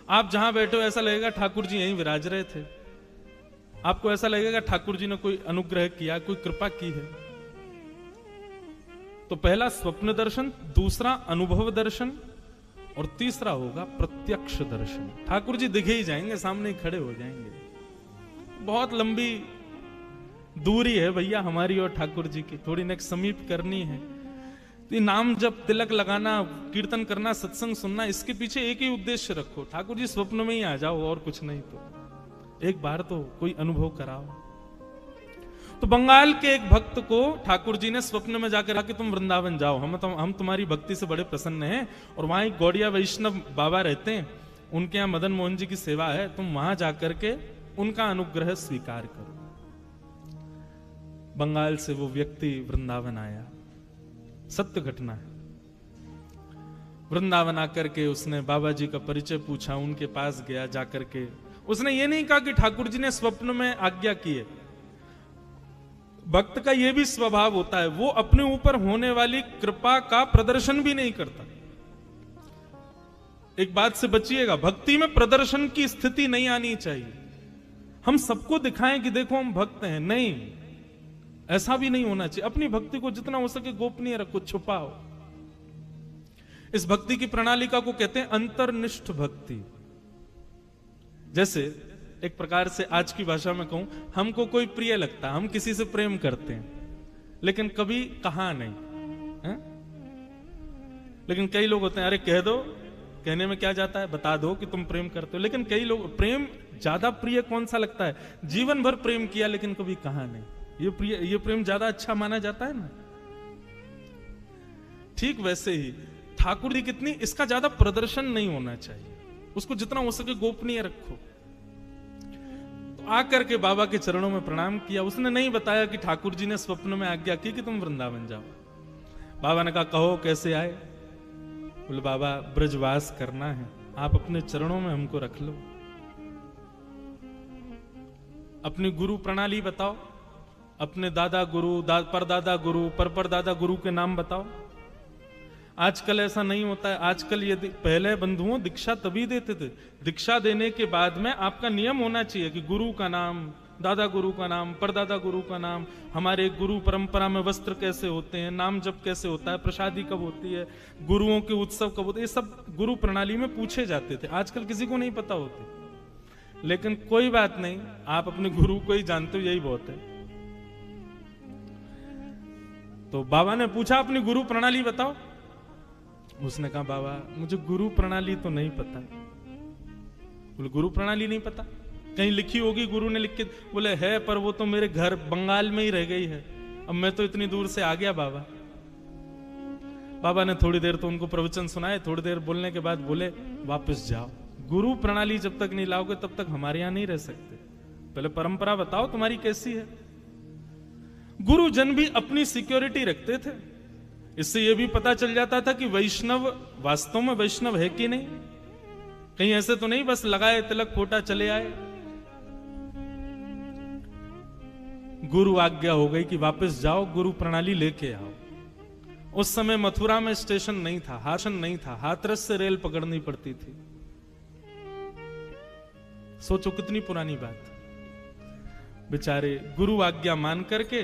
आप जहां बैठे हो ऐसा लगेगा ठाकुर जी यहीं विराज रहे थे, आपको ऐसा लगेगा ठाकुर जी ने कोई अनुग्रह किया, कोई कृपा की है। तो पहला स्वप्न दर्शन, दूसरा अनुभव दर्शन, और तीसरा होगा प्रत्यक्ष दर्शन। ठाकुर जी दिखे ही जाएंगे, सामने ही खड़े हो जाएंगे। बहुत लंबी दूरी है भैया हमारी और ठाकुर जी की, थोड़ी नेक समीप करनी है। तो नाम जब तिलक लगाना, कीर्तन करना, सत्संग सुनना, इसके पीछे एक ही उद्देश्य रखो, ठाकुर जी स्वप्न में ही आ जाओ, और कुछ नहीं। तो एक बार तो कोई अनुभव कराओ। तो बंगाल के एक भक्त को ठाकुर जी ने स्वप्न में जाकर कहा कि तुम वृंदावन जाओ, हम तुम्हारी भक्ति से बड़े प्रसन्न हैं, और वहां एक गौड़िया वैष्णव बाबा रहते हैं, उनके यहां मदन मोहन जी की सेवा है, तुम वहां जाकर के उनका अनुग्रह स्वीकार करो। बंगाल से वो व्यक्ति वृंदावन आया, सत्य घटना है। वृंदावन आकर के उसने बाबा जी का परिचय पूछा, उनके पास गया, जाकर के उसने ये नहीं कहा कि ठाकुर जी ने स्वप्न में आज्ञा की है। भक्त का यह भी स्वभाव होता है, वो अपने ऊपर होने वाली कृपा का प्रदर्शन भी नहीं करता। एक बात से बचिएगा, भक्ति में प्रदर्शन की स्थिति नहीं आनी चाहिए। हम सबको दिखाएं कि देखो हम भक्त हैं, नहीं, ऐसा भी नहीं होना चाहिए। अपनी भक्ति को जितना हो सके गोपनीय रखो, छुपाओ। इस भक्ति की प्रणालिका को कहते हैं अंतर्निष्ठ भक्ति। जैसे एक प्रकार से आज की भाषा में कहूं, हमको कोई प्रिय लगता है, हम किसी से प्रेम करते हैं, लेकिन कभी कहा नहीं है? लेकिन कई लोग होते हैं, अरे कह दो, कहने में क्या जाता है, बता दो कि तुम प्रेम करते हो। लेकिन कई लोग, प्रेम ज्यादा प्रिय कौन सा लगता है? जीवन भर प्रेम किया लेकिन कभी कहा नहीं, ये प्रेम ज्यादा अच्छा माना जाता है ना। ठीक वैसे ही ठाकुर जी कितनी, इसका ज्यादा प्रदर्शन नहीं होना चाहिए, उसको जितना हो सके गोपनीय रखो। आकर के बाबा के चरणों में प्रणाम किया। उसने नहीं बताया कि ठाकुर जी ने स्वप्न में आज्ञा की कि तुम वृंदावन जाओ। बाबा ने कहा कहो कैसे आए? बोले बाबा ब्रजवास करना है, आप अपने चरणों में हमको रख लो। अपनी गुरु प्रणाली बताओ, अपने दादा गुरु, परदादा गुरु, परदादा गुरु के नाम बताओ। आजकल ऐसा नहीं होता है। आजकल ये पहले बंधुओं दीक्षा तभी देते थे, दीक्षा देने के बाद में आपका नियम होना चाहिए कि गुरु का नाम, दादा गुरु का नाम, परदादा गुरु का नाम, हमारे गुरु परंपरा में वस्त्र कैसे होते हैं, नाम जप कैसे होता है, प्रसादी कब होती है, गुरुओं के उत्सव कब होते हैं, ये सब गुरु प्रणाली में पूछे जाते थे। आजकल किसी को नहीं पता होते। लेकिन कोई बात नहीं, आप अपने गुरु को ही जानते हो, यही बहुत है। तो बाबा ने पूछा अपनी गुरु प्रणाली बताओ। उसने कहा बाबा मुझे गुरु प्रणाली तो नहीं पता। बोले गुरु प्रणाली नहीं पता? कहीं लिखी होगी, गुरु ने लिख के? बोले है, पर वो तो मेरे घर बंगाल में ही रह गई है, अब मैं तो इतनी दूर से आ गया बाबा। बाबा ने थोड़ी देर तो उनको प्रवचन सुनाए, थोड़ी देर बोलने के बाद बोले वापस जाओ, गुरु प्रणाली जब तक नहीं लाओगे तब तक हमारे यहां नहीं रह सकते, पहले परंपरा बताओ तुम्हारी कैसी है। गुरुजन भी अपनी सिक्योरिटी रखते थे। इससे यह भी पता चल जाता था कि वैष्णव वास्तव में वैष्णव है कि नहीं। कहीं ऐसे तो नहीं बस लगाए तिलक फोटा चले आए। गुरु आज्ञा हो गई कि वापस जाओ, गुरु प्रणाली लेके आओ। उस समय मथुरा में स्टेशन नहीं था, हासन नहीं था, हाथरस से रेल पकड़नी पड़ती थी। सोचो कितनी पुरानी बात। बेचारे गुरु आज्ञा मान करके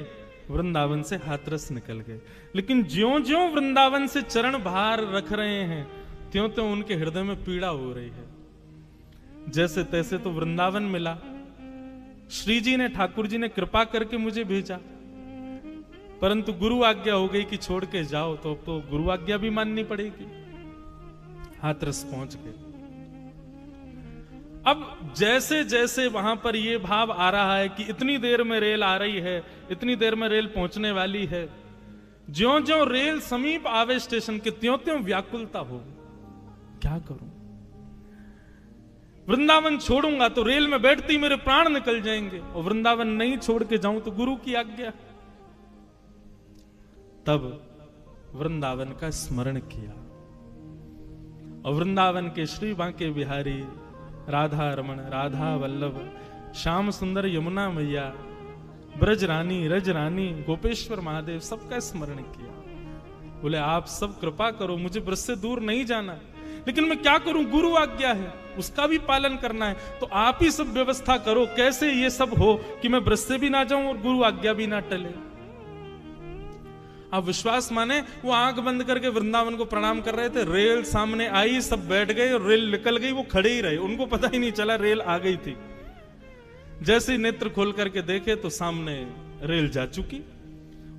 वृंदावन से हाथरस निकल गए। लेकिन ज्यों ज्यों वृंदावन से चरण बाहर रख रहे हैं, त्यों त्यों उनके हृदय में पीड़ा हो रही है। जैसे तैसे तो वृंदावन मिला। श्री जी ने, ठाकुर जी ने कृपा करके मुझे भेजा, परंतु गुरु आज्ञा हो गई कि छोड़ के जाओ, तो अब तो गुरु आज्ञा भी माननी पड़ेगी। हाथरस पहुंच गए। अब जैसे जैसे वहां पर यह भाव आ रहा है कि इतनी देर में रेल आ रही है, इतनी देर में रेल पहुंचने वाली है, ज्यों ज्यों रेल समीप आवे स्टेशन के, त्यों त्यों व्याकुलता हो। क्या करूं? वृंदावन छोड़ूंगा तो रेल में बैठती मेरे प्राण निकल जाएंगे, और वृंदावन नहीं छोड़ के जाऊं तो गुरु की आज्ञा। तब वृंदावन का स्मरण किया, और वृंदावन के श्री बांके बिहारी, राधा रमण, राधा वल्लभ, श्याम सुंदर, यमुना मैया, ब्रज रानी, रज रानी, गोपेश्वर महादेव, सबका स्मरण किया। बोले आप सब कृपा करो, मुझे ब्रज से दूर नहीं जाना, लेकिन मैं क्या करूं, गुरु आज्ञा है, उसका भी पालन करना है, तो आप ही सब व्यवस्था करो, कैसे ये सब हो कि मैं ब्रज से भी ना जाऊं और गुरु आज्ञा भी ना टले। आप विश्वास माने, वो आंख बंद करके वृंदावन को प्रणाम कर रहे थे, रेल सामने आई, सब बैठ गए और रेल निकल गई, वो खड़े ही रहे, उनको पता ही नहीं चला रेल आ गई थी। जैसे ही नेत्र खोल करके देखे तो सामने रेल जा चुकी।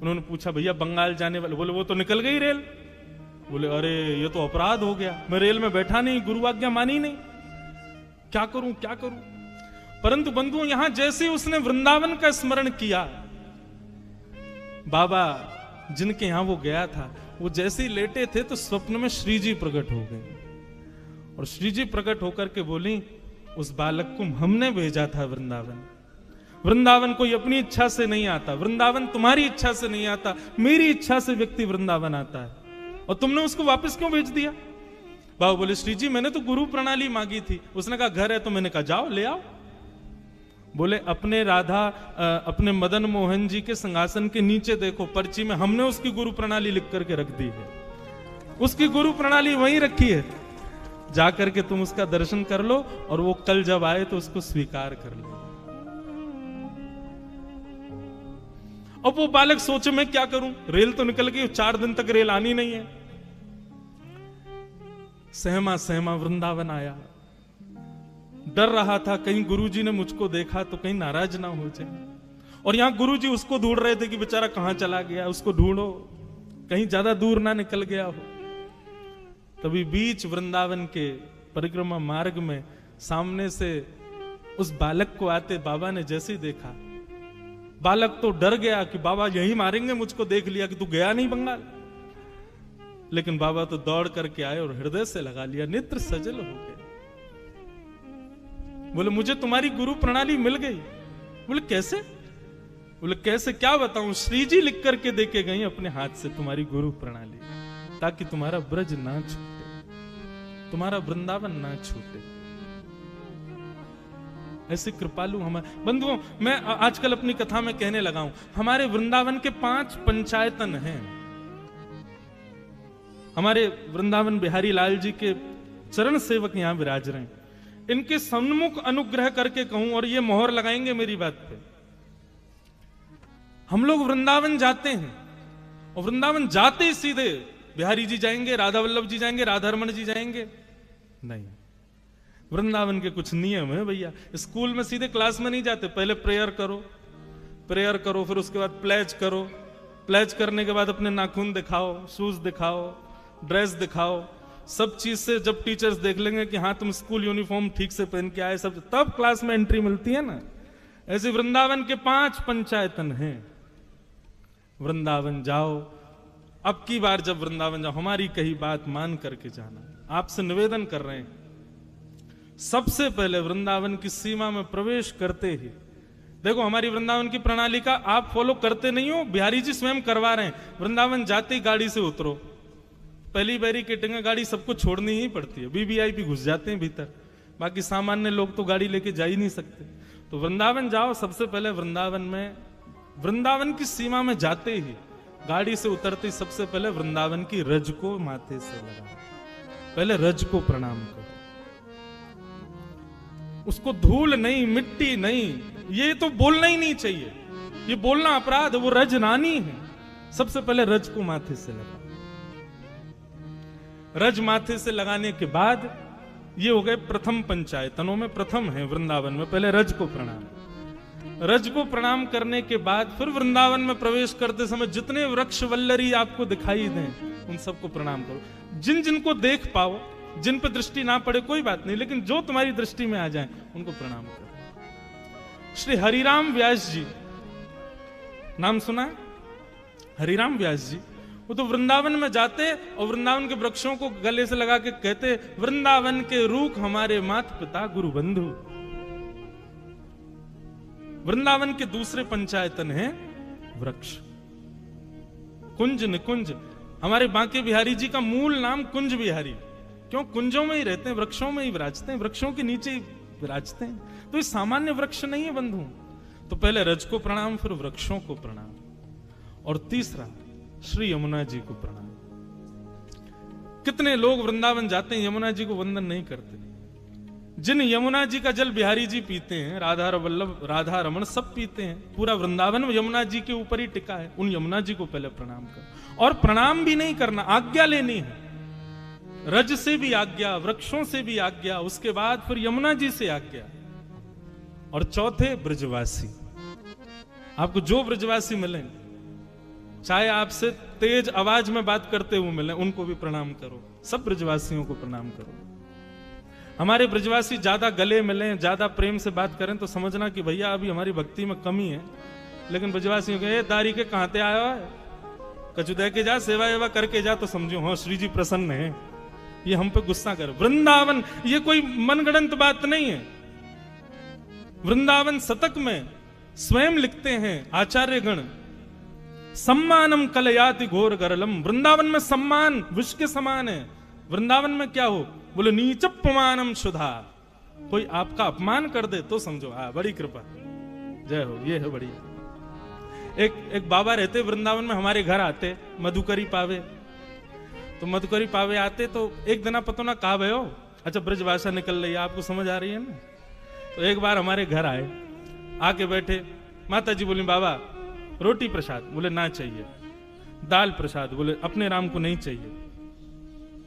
उन्होंने पूछा भैया बंगाल जाने वाले? बोले वो तो निकल गई रेल। बोले अरे ये तो अपराध हो गया, मैं रेल में बैठा नहीं, गुरु आज्ञा मानी नहीं, क्या करूं क्या करूं। परंतु बंधुओं, यहां जैसे उसने वृंदावन का स्मरण किया, बाबा जिनके यहां वो गया था, वो जैसे ही लेटे थे तो स्वप्न में श्री जी प्रकट हो गए, और श्री जी प्रकट होकर के बोली उस बालक को हमने भेजा था वृंदावन। वृंदावन कोई अपनी इच्छा से नहीं आता, वृंदावन तुम्हारी इच्छा से नहीं आता, मेरी इच्छा से व्यक्ति वृंदावन आता है, और तुमने उसको वापस क्यों भेज दिया? बाबा बोले श्री जी मैंने तो गुरु प्रणाली मांगी थी, उसने कहा घर है, तो मैंने कहा जाओ ले आओ। बोले अपने राधा अपने मदन मोहन जी के सिंहासन के नीचे देखो, पर्ची में हमने उसकी गुरु प्रणाली लिख करके रख दी है, उसकी गुरु प्रणाली वहीं रखी है, जाकर के तुम उसका दर्शन कर लो, और वो कल जब आए तो उसको स्वीकार कर लो। अब वो बालक सोचे मैं क्या करूं, रेल तो निकल गई, 4 दिन तक रेल आनी नहीं है। सहमा सहमा वृंदावन आया, डर रहा था कहीं गुरुजी ने मुझको देखा तो कहीं नाराज ना हो जाए, और यहां गुरुजी उसको ढूंढ रहे थे कि बेचारा कहां चला गया, उसको ढूंढो, कहीं ज्यादा दूर ना निकल गया हो। तभी बीच वृंदावन के परिक्रमा मार्ग में सामने से उस बालक को आते बाबा ने जैसे ही देखा, बालक तो डर गया कि बाबा यही मारेंगे, मुझको देख लिया कि तू गया नहीं बंगाल। लेकिन बाबा तो दौड़ करके आए और हृदय से लगा लिया, नेत्र सजल हो गए। बोले मुझे तुम्हारी गुरु प्रणाली मिल गई। बोले कैसे? बोले कैसे क्या बताऊं, श्री जी लिख करके देके गई अपने हाथ से तुम्हारी गुरु प्रणाली, ताकि तुम्हारा ब्रज ना छूटे, तुम्हारा वृंदावन ना छूटे। ऐसे कृपालु हमारे बंधुओं, मैं आजकल अपनी कथा में कहने लगा हूं, हमारे वृंदावन के 5 पंचायतन हैं। हमारे वृंदावन बिहारी लाल जी के चरण सेवक यहां विराज रहे हैं, इनके सन्मुख अनुग्रह करके कहूं, और ये मोहर लगाएंगे मेरी बात पे, हम लोग वृंदावन जाते हैं, और वृंदावन जाते ही सीधे बिहारी जी जाएंगे, राधा वल्लभ जी जाएंगे, राधा रमण जी जाएंगे, नहीं। वृंदावन के कुछ नियम है भैया। स्कूल में सीधे क्लास में नहीं जाते, पहले प्रेयर करो, फिर उसके बाद प्लेज करो, प्लेज करने के बाद अपने नाखून दिखाओ, शूज दिखाओ, ड्रेस दिखाओ, सब चीज से जब टीचर्स देख लेंगे कि हाँ तुम स्कूल यूनिफॉर्म ठीक से पहन के आए, सब तब क्लास में एंट्री मिलती है ना। ऐसे वृंदावन के 5 पंचायतन हैं। वृंदावन जाओ, अब की बार जब वृंदावन जाओ हमारी कही बात मान करके जाना। आपसे निवेदन कर रहे हैं, सबसे पहले वृंदावन की सीमा में प्रवेश करते ही देखो हमारी वृंदावन की प्रणाली का आप फॉलो करते नहीं हो, बिहारी जी स्वयं करवा रहे हैं। वृंदावन जाते ही गाड़ी से उतरो, पहली बैरिकेडिंग है, गाड़ी सबको छोड़नी ही पड़ती है। वीवीआईपी घुस जाते हैं भीतर, बाकी सामान्य लोग तो गाड़ी लेके जा ही नहीं सकते। तो वृंदावन जाओ, सबसे पहले वृंदावन में, वृंदावन की सीमा में जाते ही गाड़ी से उतरते ही सबसे पहले वृंदावन की रज को माथे से लगा, पहले रज को प्रणाम करो। उसको धूल नहीं, मिट्टी नहीं, ये तो बोलना ही नहीं चाहिए, ये बोलना अपराध, वो रज रानी है। सबसे पहले रज को माथे से लगा। रज माथे से लगाने के बाद ये हो गए प्रथम पंचायतनों में, प्रथम है वृंदावन में, पहले रज को प्रणाम। रज को प्रणाम करने के बाद फिर वृंदावन में प्रवेश करते समय जितने वृक्ष वल्लरी आपको दिखाई दें उन सबको प्रणाम करो। जिन जिनको देख पाओ, जिन पर दृष्टि ना पड़े कोई बात नहीं, लेकिन जो तुम्हारी दृष्टि में आ जाए उनको प्रणाम करो। श्री हरिराम व्यास जी, नाम सुना है? हरिराम व्यास जी, वो तो वृंदावन में जाते और वृंदावन के वृक्षों को गले से लगा के कहते, वृंदावन के रूख हमारे माता पिता गुरु बंधु। वृंदावन के दूसरे पंचायतन है वृक्ष, कुंज निकुंज। हमारे बांके बिहारी जी का मूल नाम कुंज बिहारी, क्यों? कुंजों में ही रहते हैं, वृक्षों में ही विराजते हैं, वृक्षों के नीचे ही विराजते हैं। तो ये सामान्य वृक्ष नहीं है बंधु। तो पहले रज को प्रणाम, फिर वृक्षों को प्रणाम, और तीसरा श्री यमुना जी को प्रणाम। कितने लोग वृंदावन जाते हैं, यमुना जी को वंदन नहीं करते। जिन यमुना जी का जल बिहारी जी पीते हैं, राधा वल्लभ, राधा रमन सब पीते हैं, पूरा वृंदावन में यमुना जी के ऊपर ही टिका है। उन यमुना जी को पहले प्रणाम करो, और प्रणाम भी नहीं करना, आज्ञा लेनी है। रज से भी आज्ञा, वृक्षों से भी आज्ञा, उसके बाद फिर यमुना जी से आज्ञा। और चौथे ब्रजवासी, आपको जो ब्रजवासी मिले, चाहे आपसे तेज आवाज में बात करते हुए मिले, उनको भी प्रणाम करो। सब ब्रजवासियों को प्रणाम करो। हमारे ब्रजवासी ज्यादा गले मिले, ज्यादा प्रेम से बात करें तो समझना कि भैया अभी हमारी भक्ति में कमी है। लेकिन ब्रजवासियों के दारी के कहां ते आया है, कछु दे के जा, सेवा वेवा करके जा, तो समझो हाँ श्री जी प्रसन्न है, ये हम पे गुस्सा कर। वृंदावन ये कोई मनगढ़ंत बात नहीं है। वृंदावन शतक में स्वयं लिखते हैं आचार्यगण, सम्मानम कलयाति घोर गरलम। वृंदावन में सम्मान विष के समान है। वृंदावन में क्या हो, बोले नीचपमानम सुधा। कोई आपका अपमान कर दे तो समझो हाँ बड़ी कृपा, जय हो, ये है बड़ी। एक बाबा रहते वृंदावन में, हमारे घर आते, मधुकरी पावे। तो मधुकरी पावे आते तो एक दिन पता ना कहा भयो, अच्छा ब्रजभाषा निकल रही है, आपको समझ आ रही है ना। तो एक बार हमारे घर आए, आके बैठे, माता जी बोली बाबा रोटी प्रसाद, बोले ना चाहिए। दाल प्रसाद, बोले अपने राम को नहीं चाहिए।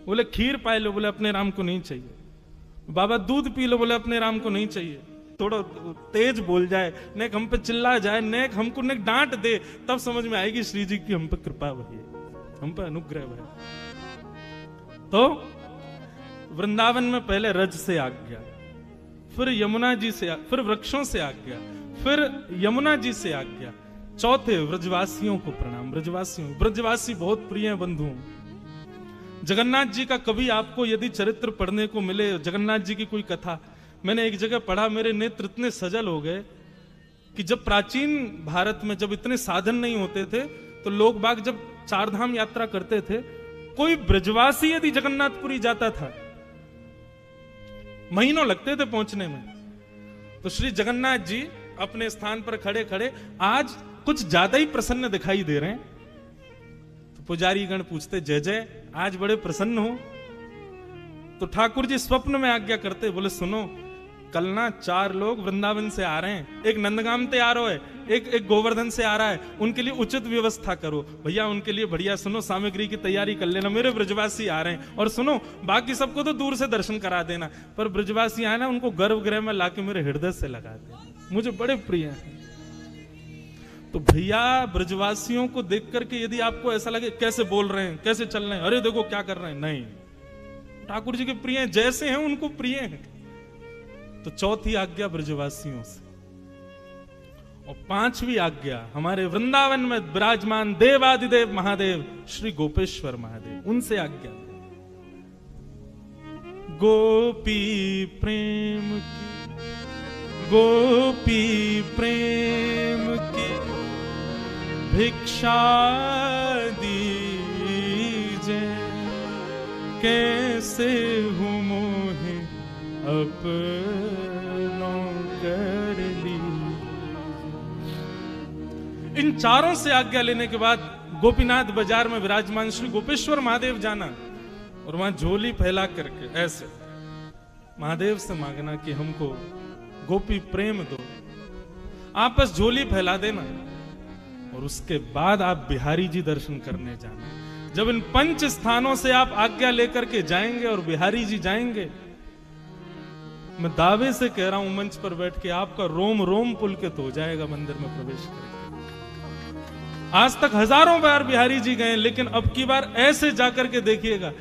बोले खीर पाए लो, बोले अपने राम को नहीं चाहिए। बाबा दूध पी लो, बोले अपने राम को नहीं चाहिए। थोड़ा तेज बोल जाए, नेक हम पे चिल्ला जाए, नेक हमको नेक डांट दे, तब समझ में आएगी श्री जी की हम पे कृपा भई है, हम पे अनुग्रह है। तो वृंदावन में पहले रज से आज्ञा, फिर यमुना जी से, फिर वृक्षों से आज्ञा, फिर यमुना जी से आज्ञा, चौथे ब्रजवासियों को प्रणाम। ब्रजवासियों, ब्रजवासी बहुत प्रिय हैं बंधु। जगन्नाथ जी का कभी आपको यदि चरित्र पढ़ने को मिले, जगन्नाथ जी की कोई कथा, मैंने एक जगह पढ़ा, मेरे नेत्र इतने सजल हो गए कि जब प्राचीन भारत में जब इतने साधन नहीं होते थे, तो लोग बाग जब चारधाम यात्रा करते थे, कोई ब्रजवासी यदि जगन्नाथपुरी जाता था, महीनों लगते थे पहुंचने में। तो श्री जगन्नाथ जी अपने स्थान पर खड़े खड़े आज कुछ ज्यादा ही प्रसन्न दिखाई दे रहे हैं। तो पुजारी गण पूछते, जय जय आज बड़े प्रसन्न हो। तो ठाकुर जी स्वप्न में आज्ञा करते, बोले सुनो, कल ना 4 लोग वृंदावन से आ रहे हैं, एक नंदगाम से आ रहा है, एक गोवर्धन से आ रहा है, उनके लिए उचित व्यवस्था करो भैया, उनके लिए बढ़िया सुनो सामग्री की तैयारी कर लेना, मेरे ब्रजवासी आ रहे हैं। और सुनो बाकी सबको तो दूर से दर्शन करा देना, पर ब्रजवासी आए ना उनको गर्भगृह में लाके मेरे हृदय से लगा देना, मुझे बड़े प्रिय हैं। तो भैया ब्रजवासियों को देख करके यदि आपको ऐसा लगे कैसे बोल रहे हैं, कैसे चल रहे हैं, अरे देखो क्या कर रहे हैं, नहीं, ठाकुर जी के प्रिय हैं, जैसे हैं उनको प्रिय हैं। तो चौथी आज्ञा ब्रजवासियों से, और 5वीं आज्ञा हमारे वृंदावन में विराजमान देवादिदेव महादेव श्री गोपेश्वर महादेव, उनसे आज्ञा। गोपी प्रेम की गोपी प्रेम की भिक्षा दीजे, कैसे हूँ मोहे अपनों कर ली। इन चारों से आज्ञा लेने के बाद गोपीनाथ बाजार में विराजमान श्री गोपेश्वर महादेव जाना और वहां झोली फैला करके ऐसे महादेव से मांगना कि हमको गोपी प्रेम दो। आप बस झोली फैला देना और उसके बाद आप बिहारी जी दर्शन करने जाना। जब इन 5 स्थानों से आप आज्ञा लेकर के जाएंगे और बिहारी जी जाएंगे, मैं दावे से कह रहा हूं मंच पर बैठ के, आपका रोम रोम पुलकित हो जाएगा मंदिर में प्रवेश करके। आज तक हजारों बार बिहारी जी गए, लेकिन अब की बार ऐसे जाकर के देखिएगा,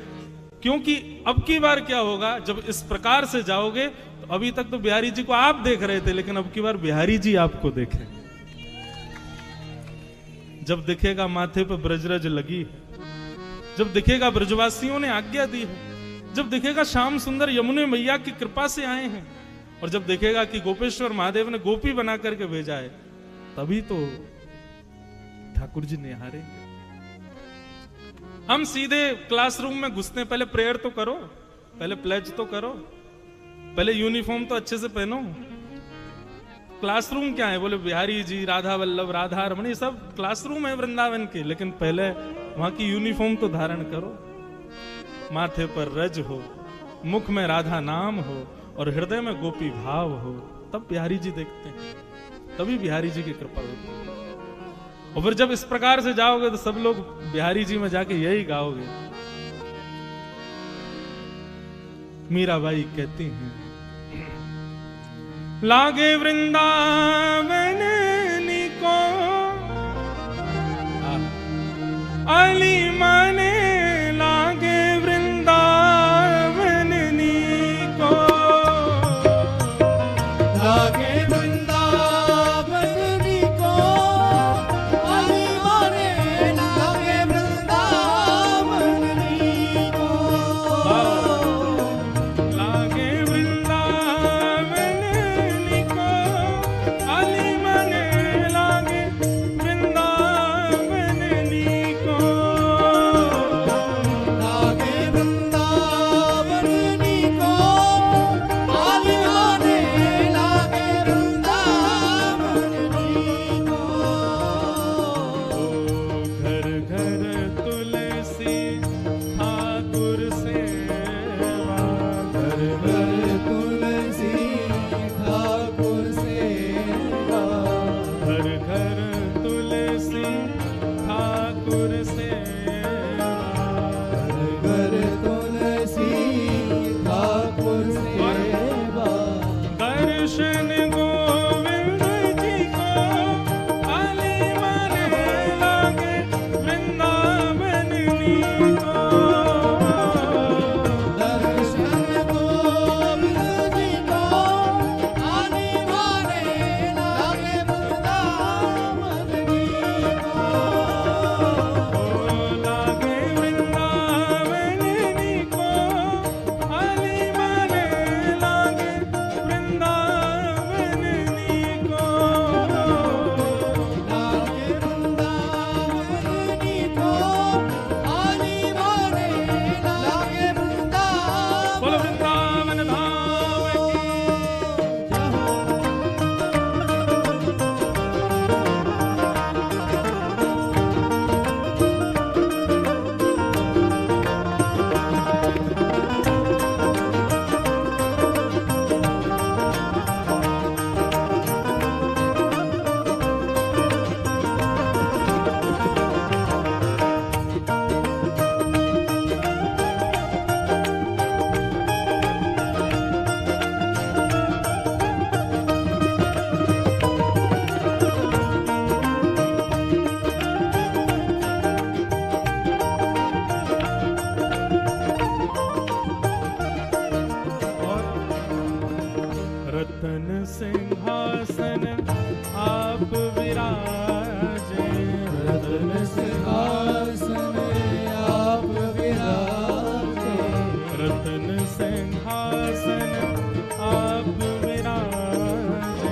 क्योंकि अब की बार क्या होगा, जब इस प्रकार से जाओगे तो अभी तक तो बिहारी जी को आप देख रहे थे, लेकिन अब की बार बिहारी जी आपको देखेंगे। जब दिखेगा माथे पर ब्रजरज लगी है, जब दिखेगा ब्रजवासियों ने आज्ञा दी है, जब दिखेगा श्याम सुंदर यमुने मैया की कृपा से आए हैं, और जब दिखेगा कि गोपेश्वर महादेव ने गोपी बना करके भेजा है, तभी तो ठाकुर जी निहारेंगे। हम सीधे क्लासरूम में घुसते हैं, पहले प्रेयर तो करो, पहले प्लेज तो करो, पहले यूनिफॉर्म तो अच्छे से पहनो। क्लासरूम क्या है, बोले बिहारी जी, राधा वल्लभ, राधा रमणी, सब क्लासरूम है वृंदावन के, लेकिन पहले वहां की यूनिफॉर्म तो धारण करो। माथे पर रज हो, मुख में राधा नाम हो और हृदय में गोपी भाव हो, तब बिहारी जी देखते हैं, तभी बिहारी जी की कृपा होती है। और फिर जब इस प्रकार से जाओगे तो सब लोग बिहारी जी में जाके यही गाओगे। मीराबाई कहती हैं, लागे वृंदावन निको अली माने, लागे वृंदावन निको, लागे वृंदावन निको अली माने, लागे वृंदावन निको, लागे वृंदावन निको अली माने, लागे वृंदावन निको, लागे वृंदावन निको अली माने, लागे वृंदावन निको। घर घर तुलसी ठाकुर सेवा, घर घर तुलसी ठाकुर सेवा, घर घर तुलसी ठाकुर सेवा, घर तुलसी ठाकुर सेवा। दर्शन गोविंद जी को अली माने, लागे वृंदावन निको, दर्शन गोविंद जी को अली माने, लागे वृंदावन निको, लागे वृंदावन निको अली माने, लागे वृंदावन निको, लागे वृंदावन निको अली माने, लागे वृंदावन। बोलो वृंदावन धाम की। रतन सिंहासन आप विराजे, रतन सिंहासन आप विराजे, रतन सिंहासन आप विराजे,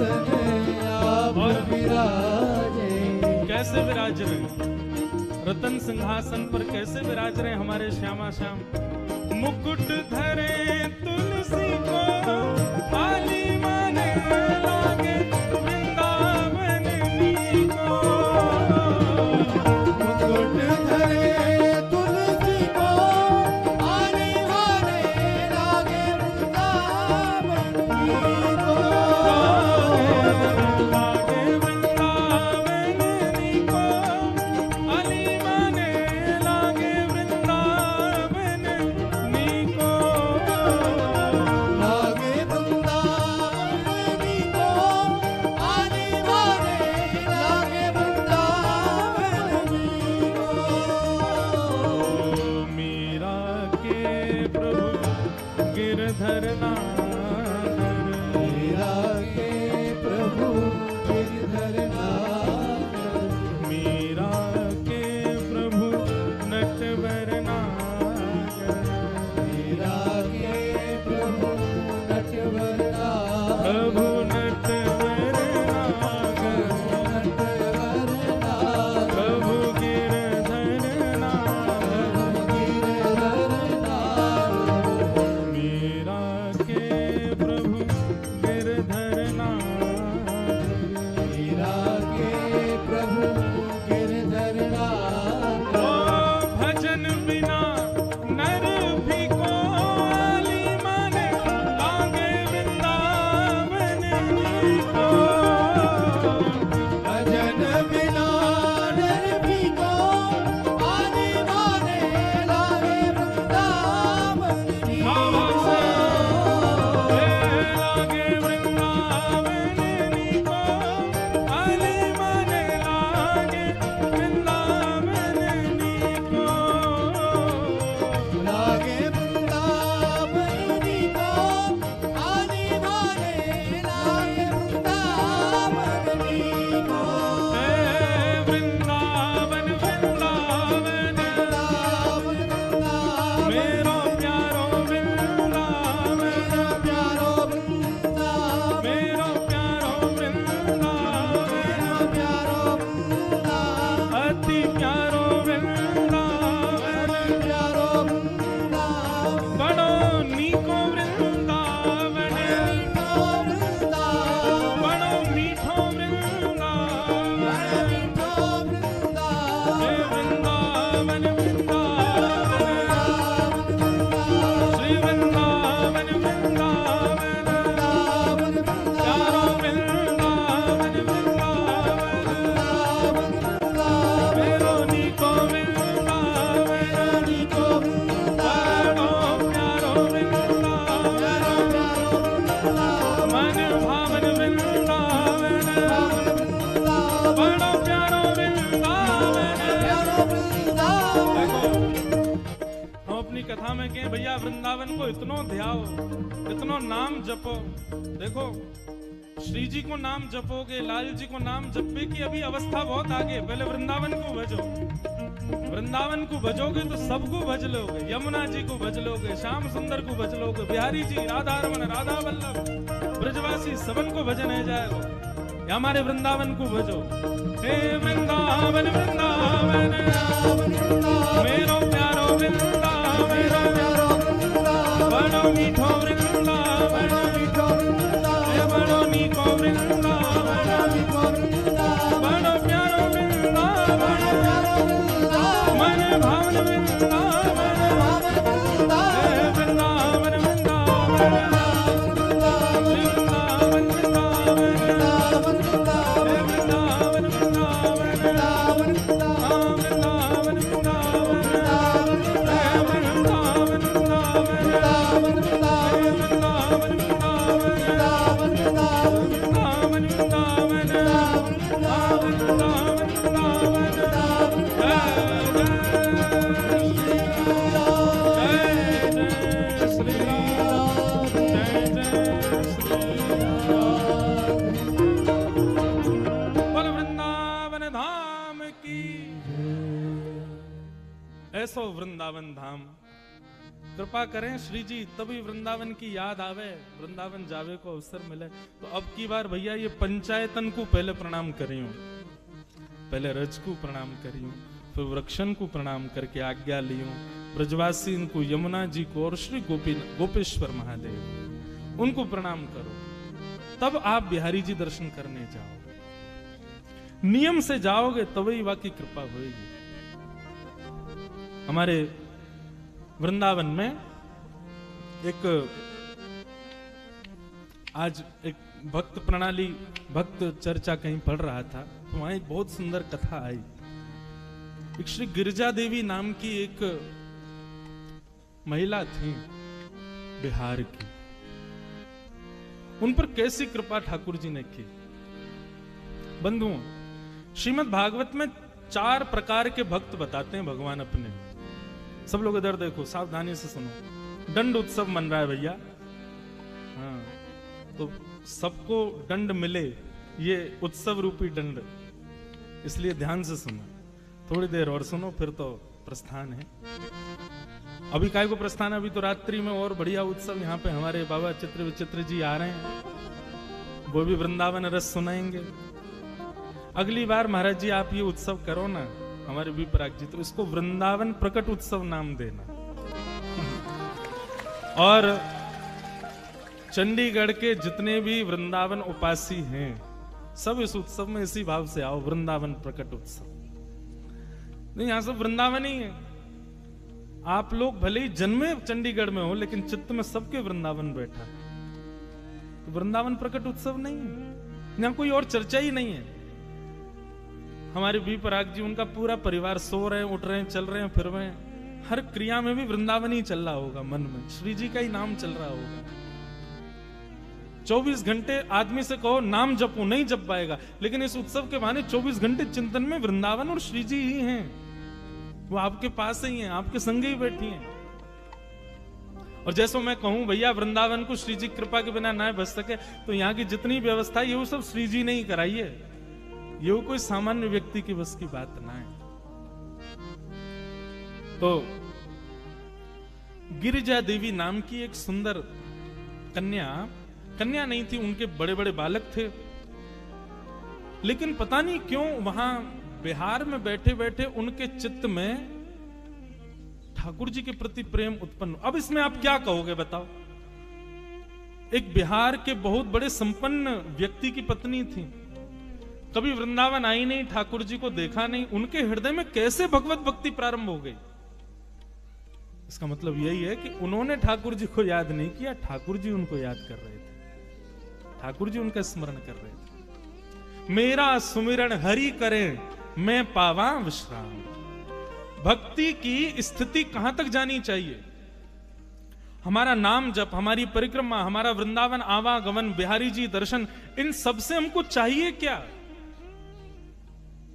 आप विराजे। कैसे विराज रहे रतन सिंहासन पर, कैसे विराज रहे हमारे श्यामा श्याम। मुकुट धरे तुलसी को आली माने लागे वृंदावन नीको। मुकुट धरे तुलसी को आली माने लागे वृंदावन नीको। लागे वृंदावन नीको, आली माने लागे वृंदावन नीको। लागे वृंदावन नीको, आली माने लागे वृंदावन नीको। मीरा के प्रभु गिरधर नागर, मीरा के प्रभु गिरधर नागर। मीरा के प्रभु नटवर नागर। मीरा के प्रभु नटवर नागर। प्रभु नटवर नागर, नटवर नागर। प्रभु गिरधर नागर। गिरधर नागर। मीरा के प्रभु गिरधर नागर। मीरा के प्रभु गिरधर नागर। ओ भजन बिना नर भी को आली माने लागे वृंदावन नीको। भजन बिना नर भी को आली माने लागे वृंदावन नीको। लागे वृंदावन नीको, आली माने लागे वृंदावन नीको। लागे वृंदावन नीको, आली माने लागे वृंदावन नीको। वृंदावन वृंदावन वृंदावन वृंदावन मेरो प्यारो वृंदावन, मेरा प्यारो वृंदावन। मेरो प्यारो वृंदावन, मेरा प्यारो वृंदावन। अति प्यारो वृंदावन। प्यारो वृंदावन। बड़ो नीको वृंदावन, मीठो वृंदावन। बड़ो मीठो वृंदावन। मीठो वृंदावन। हे वृंदावन वृंदावन, श्री वृंदावन वृंदावन, प्यारो वृंदावन वृंदावन। मेरो नीको वृंदावन, बड़ो प्यारो वृंदावन। मन भावन वृंदावन, बड़ो प्यारो वृंदावन। देखो, हम अपनी कथा में कहें भैया वृंदावन को इतनो ध्याओ, इतनो नाम जपो। देखो श्री जी को नाम जपोगे, लाल जी को नाम जपे की अभी अवस्था बहुत आगे। पहले वृंदावन को भजो, वृंदावन को भजोगे तो सबको भज लोगे। यमुना जी को भज लोगे, श्याम सुंदर को भज लोगे, बिहारी जी, राधा रमन, राधा वल्लभ, ब्रजवासी सबन को भजन है जाएगा। ये हमारे वृंदावन को भजो। हे वृंदावन वृंदावन, मेरो प्यारो वृंदावन, बड़ो मीठो वृंदावन, हे बड़ो नीको वृंदावन, बड़ो प्यारो वृंदावन, मन भावन वृंदावन। हे वृंदावन वृंदावन, श्री वृंदावन वृंदावन, हे वृंदावन वृंदावन, हाँ वृंदावन वृंदावन, हे वृंदावन ऐसो वृंदावन धाम कृपा करें श्री जी, तभी वृंदावन की याद आवे, वृंदावन जावे को अवसर मिले। तो अब की बार भैया ये पंचायतन को पहले प्रणाम करियो, पहले रज को प्रणाम करियो, फिर वृक्षन को प्रणाम करके आज्ञा लियो, ब्रजवासी को, यमुना जी को और श्री गोपेश्वर महादेव उनको प्रणाम करो, तब आप बिहारी जी दर्शन करने जाओ। नियम से जाओगे तभी वाकई कृपा होगी। हमारे वृंदावन में आज एक भक्त प्रणाली, भक्त चर्चा कहीं पढ़ रहा था, तो वहां एक बहुत सुंदर कथा आई। एक श्री गिरिजा देवी नाम की एक महिला थी बिहार की, उन पर कैसी कृपा ठाकुर जी ने की। बंधुओं, श्रीमद् भागवत में 4 प्रकार के भक्त बताते हैं भगवान अपने। सब लोग इधर देखो, सावधानी से सुनो। दंड उत्सव मन रहा है भैया, हाँ, तो सबको दंड मिले, ये उत्सव रूपी दंड, इसलिए ध्यान से सुनो। थोड़ी देर और सुनो, फिर तो प्रस्थान है। अभी काय को प्रस्थान है? अभी तो रात्रि में और बढ़िया उत्सव यहाँ पे हमारे बाबा चित्र विचित्र जी आ रहे हैं, वो भी वृंदावन रस सुनाएंगे। अगली बार महाराज जी आप ये उत्सव करो ना, हमारे भी पराग जी, तो इसको वृंदावन प्रकट उत्सव नाम देना। और चंडीगढ़ के जितने भी वृंदावन उपासी हैं, सब इस उत्सव में इसी भाव से आओ, वृंदावन प्रकट उत्सव। नहीं, यहां सब वृंदावन ही है। आप लोग भले ही जन्मे चंडीगढ़ में हो, लेकिन चित्त में सबके वृंदावन बैठा है। तो वृंदावन प्रकट उत्सव नहीं है, यहां कोई और चर्चा ही नहीं है। हमारे भी पराग जी, उनका पूरा परिवार सो रहे हैं, उठ रहे हैं, चल रहे हैं, फिर रहे हैं, हर क्रिया में भी वृंदावन ही चल रहा होगा, मन में श्री जी का ही नाम चल रहा होगा। 24 घंटे आदमी से कहो नाम जपो, नहीं जप पाएगा, लेकिन इस उत्सव के बहाने 24 घंटे चिंतन में वृंदावन और श्री जी ही हैं, वो आपके पास ही हैं, आपके संग ही बैठी हैं। और जैसे मैं कहूं भैया वृंदावन को श्री जी कृपा के बिना ना बच सके, तो यहाँ की जितनी व्यवस्था है, ये वो सब श्री जी ने ही कराई है, ये वो कोई सामान्य व्यक्ति की बस की बात ना है। तो गिरिजा देवी नाम की एक सुंदर कन्या नहीं थी, उनके बड़े बड़े बालक थे, लेकिन पता नहीं क्यों वहां बिहार में बैठे बैठे उनके चित्त में ठाकुर जी के प्रति प्रेम उत्पन्न। अब इसमें आप क्या कहोगे बताओ? एक बिहार के बहुत बड़े संपन्न व्यक्ति की पत्नी थी, कभी वृंदावन आई नहीं, ठाकुर जी को देखा नहीं, उनके हृदय में कैसे भगवत भक्ति प्रारंभ हो गई? इसका मतलब यही है कि उन्होंने ठाकुर जी को याद नहीं किया, ठाकुर जी उनको याद कर रहे थे, ठाकुर जी उनका स्मरण कर रहे थे। मेरा सुमिरन हरि करें, मैं पावा विश्राम। भक्ति की स्थिति कहां तक जानी चाहिए? हमारा नाम जप, हमारी परिक्रमा, हमारा वृंदावन आवागमन, बिहारी जी दर्शन, इन सब से हमको चाहिए क्या?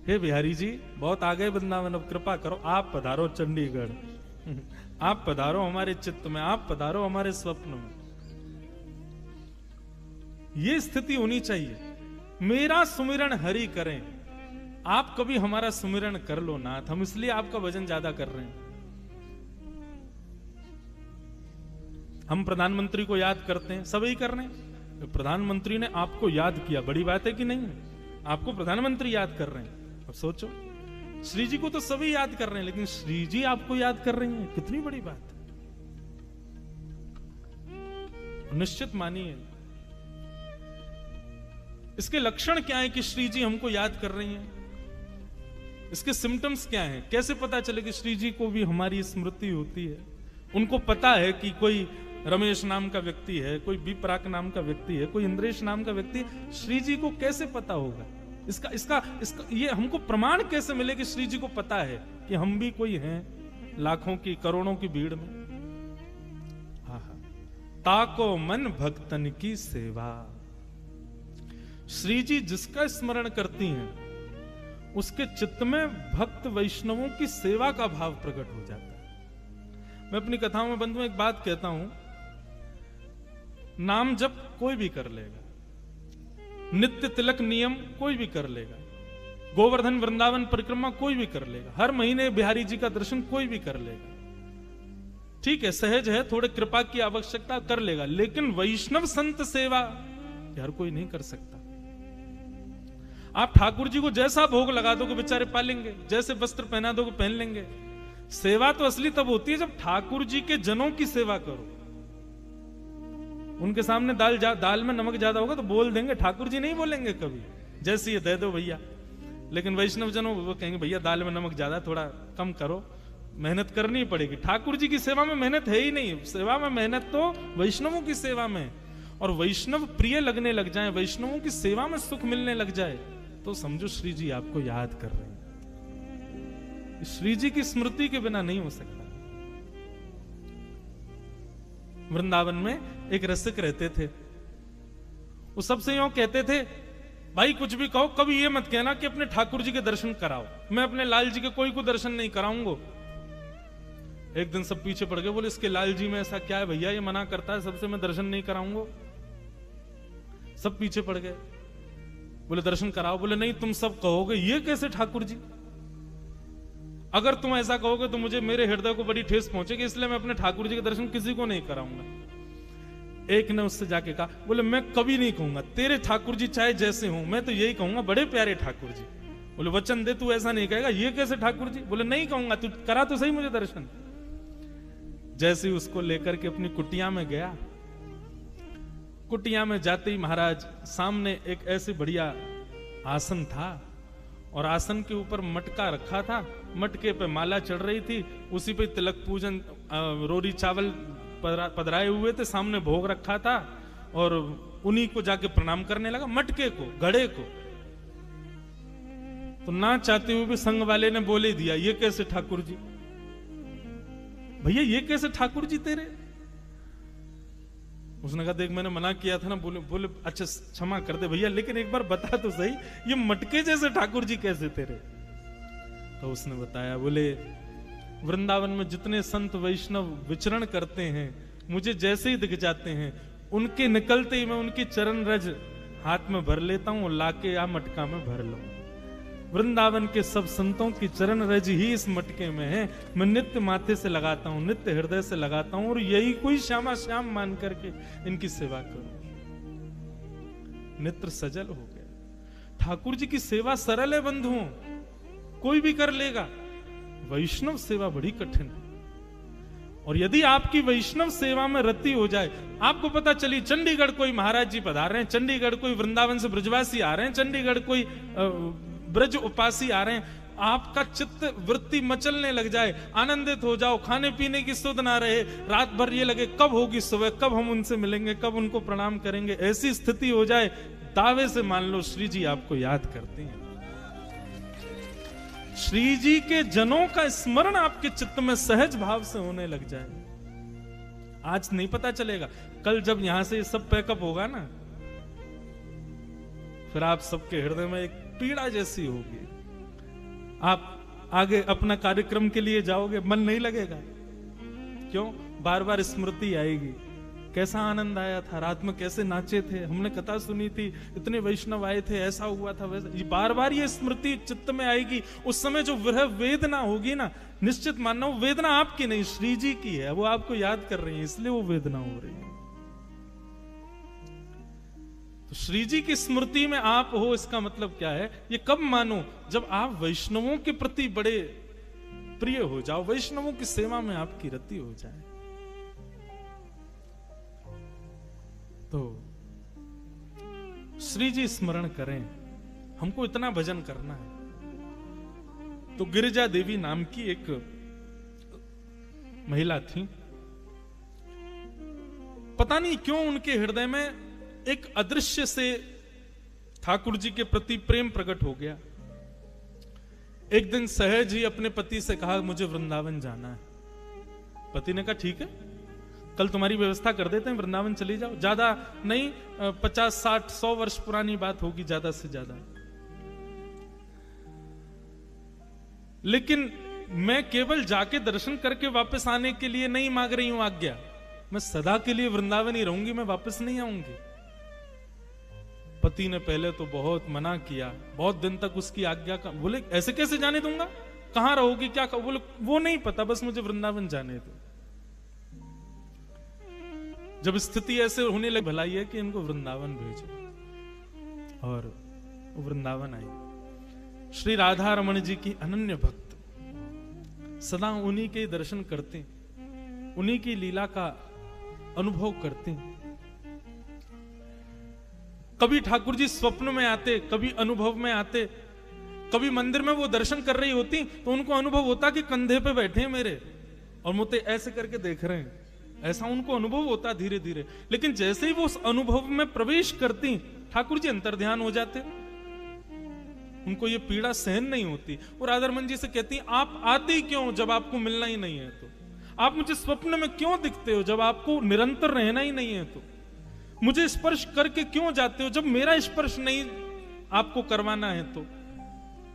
हे बिहारी जी, बहुत आ गए वृंदावन, अब कृपा करो, आप पधारो चंडीगढ़, आप पधारो हमारे चित्त में, आप पधारो हमारे स्वप्न में। ये स्थिति होनी चाहिए। मेरा सुमिरन हरि करें, आप कभी हमारा सुमिरन कर लो नाथ, हम इसलिए आपका भजन ज्यादा कर रहे हैं। हम प्रधानमंत्री को याद करते हैं, सभी कर रहे हैं, प्रधानमंत्री ने आपको याद किया, बड़ी बात है कि नहीं? आपको प्रधानमंत्री याद कर रहे हैं। अब सोचो, श्री जी को तो सभी याद कर रहे हैं, लेकिन श्री जी आपको याद कर रही हैं, कितनी बड़ी बात है। निश्चित मानिए, इसके लक्षण क्या है कि श्री जी हमको याद कर रही हैं? इसके सिम्टम्स क्या हैं? कैसे पता चले कि श्री जी को भी हमारी स्मृति होती है? उनको पता है कि कोई रमेश नाम का व्यक्ति है, कोई विपराक नाम का व्यक्ति है, कोई इंद्रेश नाम का व्यक्ति है, श्री जी को कैसे पता होगा? इसका ये हमको प्रमाण कैसे मिले कि श्री जी को पता है कि हम भी कोई हैं लाखों की करोड़ों की भीड़ में? ताको मन भक्तन की सेवा। श्री जी जिसका स्मरण करती हैं, उसके चित्त में भक्त वैष्णवों की सेवा का भाव प्रकट हो जाता है। मैं अपनी कथाओं में बंधुओं एक बात कहता हूं, नाम जप कोई भी कर लेगा, नित्य तिलक नियम कोई भी कर लेगा, गोवर्धन वृंदावन परिक्रमा कोई भी कर लेगा, हर महीने बिहारी जी का दर्शन कोई भी कर लेगा, ठीक है, सहज है, थोड़े कृपा की आवश्यकता कर लेगा, लेकिन वैष्णव संत सेवा हर कोई नहीं कर सकता। आप ठाकुर जी को जैसा भोग लगा दोगे बेचारे पालेंगे, जैसे वस्त्र पहना दोगे पहन लेंगे। सेवा तो असली तब होती है जब ठाकुर जी के जनों की सेवा करो। उनके सामने दाल में नमक ज्यादा होगा तो बोल देंगे, ठाकुर जी नहीं बोलेंगे कभी, जैसे ये दे दो भैया। लेकिन वैष्णव जनों वो कहेंगे भैया दाल में नमक ज्यादा, थोड़ा कम करो, मेहनत करनी पड़ेगी। ठाकुर जी की सेवा में मेहनत है ही नहीं, सेवा में मेहनत तो वैष्णवों की सेवा में। और वैष्णव प्रिय लगने लग जाए, वैष्णवों की सेवा में सुख मिलने लग जाए, तो समझो श्री जी आपको याद कर रहे हैं। श्री जी की स्मृति के बिना नहीं हो सकता। वृंदावन में एक रसिक रहते थे, वो सबसे यूं कहते थे, भाई कुछ भी कहो, कभी ये मत कहना कि अपने ठाकुर जी के दर्शन कराओ, मैं अपने लाल जी के कोई को दर्शन नहीं कराऊंगा। एक दिन सब पीछे पड़ गए, बोले इसके लाल जी में ऐसा क्या है भैया, ये मना करता है सबसे, मैं दर्शन नहीं कराऊंगा। सब पीछे पड़ गए, बोले दर्शन कराओ। बोले नहीं, तुम सब कहोगे ये कैसे ठाकुर जी, अगर तुम ऐसा कहोगे तो मुझे मेरे हृदय को बड़ी ठेस पहुंचेगी, इसलिए मैं अपने ठाकुर जी के दर्शन किसी को नहीं कराऊंगा। एक ने उससे जाके कहा, बोले मैं कभी नहीं कहूंगा तेरे ठाकुर जी चाहे जैसे हो, मैं तो यही कहूंगा बड़े प्यारे ठाकुर जी। बोले वचन दे तू ऐसा नहीं कहेगा, ये कैसे ठाकुर जी। बोले नहीं कहूंगा, तू करा तो सही मुझे दर्शन। जैसे ही उसको लेकर के अपनी कुटिया में गया, कुटिया में जाते ही महाराज सामने एक ऐसे बढ़िया आसन था, और आसन के ऊपर मटका रखा था, मटके पे माला चढ़ रही थी, उसी पे तिलक पूजन रोरी चावल पधराए हुए थे, सामने भोग रखा था, और उन्हीं को जाके प्रणाम करने लगा, मटके को, घड़े को। तो ना चाहते हुए भी संग वाले ने बोले दिया, ये कैसे ठाकुर जी भैया, ये कैसे ठाकुर जी तेरे। उसने कहा देख मैंने मना किया था ना। बोले अच्छा क्षमा कर दे भैया, लेकिन एक बार बता तो सही, ये मटके जैसे ठाकुर जी कैसे तेरे। तो उसने बताया, बोले वृंदावन में जितने संत वैष्णव विचरण करते हैं, मुझे जैसे ही दिख जाते हैं, उनके निकलते ही मैं उनकी चरण रज हाथ में भर लेता हूं, लाके आ मटका में भर लूं। वृंदावन के सब संतों की चरण रज ही इस मटके में है, मैं नित्य माथे से लगाता हूं, नित्य हृदय से लगाता हूं, और यही कोई श्यामा श्याम मान करके इनकी सेवा करूं। नेत्र सजल हो गया। ठाकुर जी की सेवा सरल है बंधुओं, कोई भी कर लेगा। वैष्णव सेवा बड़ी कठिन है, और यदि आपकी वैष्णव सेवा में रति हो जाए, आपको पता चली चंडीगढ़ कोई महाराज जी पधार रहे हैं, चंडीगढ़ कोई वृंदावन से ब्रजवासी आ रहे हैं, चंडीगढ़ कोई ब्रज उपासी आ रहे हैं, आपका चित्त वृत्ति मचलने लग जाए, आनंदित हो जाओ, खाने पीने की सुध ना रहे, रात भर ये लगे कब होगी सुबह, कब हम उनसे मिलेंगे, कब उनको प्रणाम करेंगे, ऐसी स्थिति हो जाए, दावे से मान लो श्री जी आपको याद करती हैं। श्री जी के जनों का स्मरण आपके चित्त में सहज भाव से होने लग जाए, आज नहीं पता चलेगा, कल जब यहां से सब पैकअप होगा ना, फिर आप सबके हृदय में एक पीड़ा जैसी होगी। आप आगे अपना कार्यक्रम के लिए जाओगे, मन नहीं लगेगा। क्यों? बार बार स्मृति आएगी, कैसा आनंद आया था, रात में कैसे नाचे थे, हमने कथा सुनी थी, इतने वैष्णव आए थे, ऐसा हुआ था, वैसा। ये बार बार ये स्मृति चित्त में आएगी। उस समय जो विरह वेदना होगी ना, निश्चित मानना वो वेदना आपकी नहीं, श्री जी की है, वो आपको याद कर रही है, इसलिए वो वेदना हो रही है। तो श्री जी की स्मृति में आप हो, इसका मतलब क्या है? ये कब मानो? जब आप वैष्णवों के प्रति बड़े प्रिय हो जाओ, वैष्णवों की सेवा में आपकी रति हो जाए। तो श्री जी स्मरण करें, हमको इतना भजन करना है। तो गिरिजा देवी नाम की एक महिला थी, पता नहीं क्यों उनके हृदय में एक अदृश्य से ठाकुर जी के प्रति प्रेम प्रकट हो गया। एक दिन सहज ही अपने पति से कहा, मुझे वृंदावन जाना है। पति ने कहा ठीक है, कल तुम्हारी व्यवस्था कर देते हैं, वृंदावन चली जाओ। ज्यादा नहीं, 50, 60, 100 वर्ष पुरानी बात होगी ज्यादा से ज्यादा। लेकिन मैं केवल जाके दर्शन करके वापस आने के लिए नहीं मांग रही हूं आज्ञा, मैं सदा के लिए वृंदावन ही रहूंगी, मैं वापस नहीं आऊंगी। पति ने पहले तो बहुत मना किया, बहुत दिन तक उसकी आज्ञा का, बोले ऐसे कैसे जाने दूंगा, कहां रहोगी, क्या बोले वो नहीं पता, बस मुझे वृंदावन जाने दो। जब स्थिति ऐसे होने लगी, भलाई है कि इनको वृंदावन भेजो, और वृंदावन आई। श्री राधा रमण जी की अनन्य भक्त, सदा उन्हीं के दर्शन करते, उन्हीं की लीला का अनुभव करते। कभी ठाकुर जी स्वप्न में आते, कभी अनुभव में आते, कभी मंदिर में वो दर्शन कर रही होती तो उनको अनुभव होता कि कंधे पे बैठे मेरे और मुझे ऐसे करके देख रहे हैं, ऐसा उनको अनुभव होता धीरे धीरे। लेकिन जैसे ही वो उस अनुभव में प्रवेश करती, ठाकुर जी अंतर्ध्यान हो जाते, उनको ये पीड़ा सहन नहीं होती। और राधा रमन जी से कहती, आप आते ही क्यों जब आपको मिलना ही नहीं है? तो आप मुझे स्वप्न में क्यों दिखते हो जब आपको निरंतर रहना ही नहीं है? तो मुझे स्पर्श करके क्यों जाते हो जब मेरा स्पर्श नहीं आपको करवाना है? तो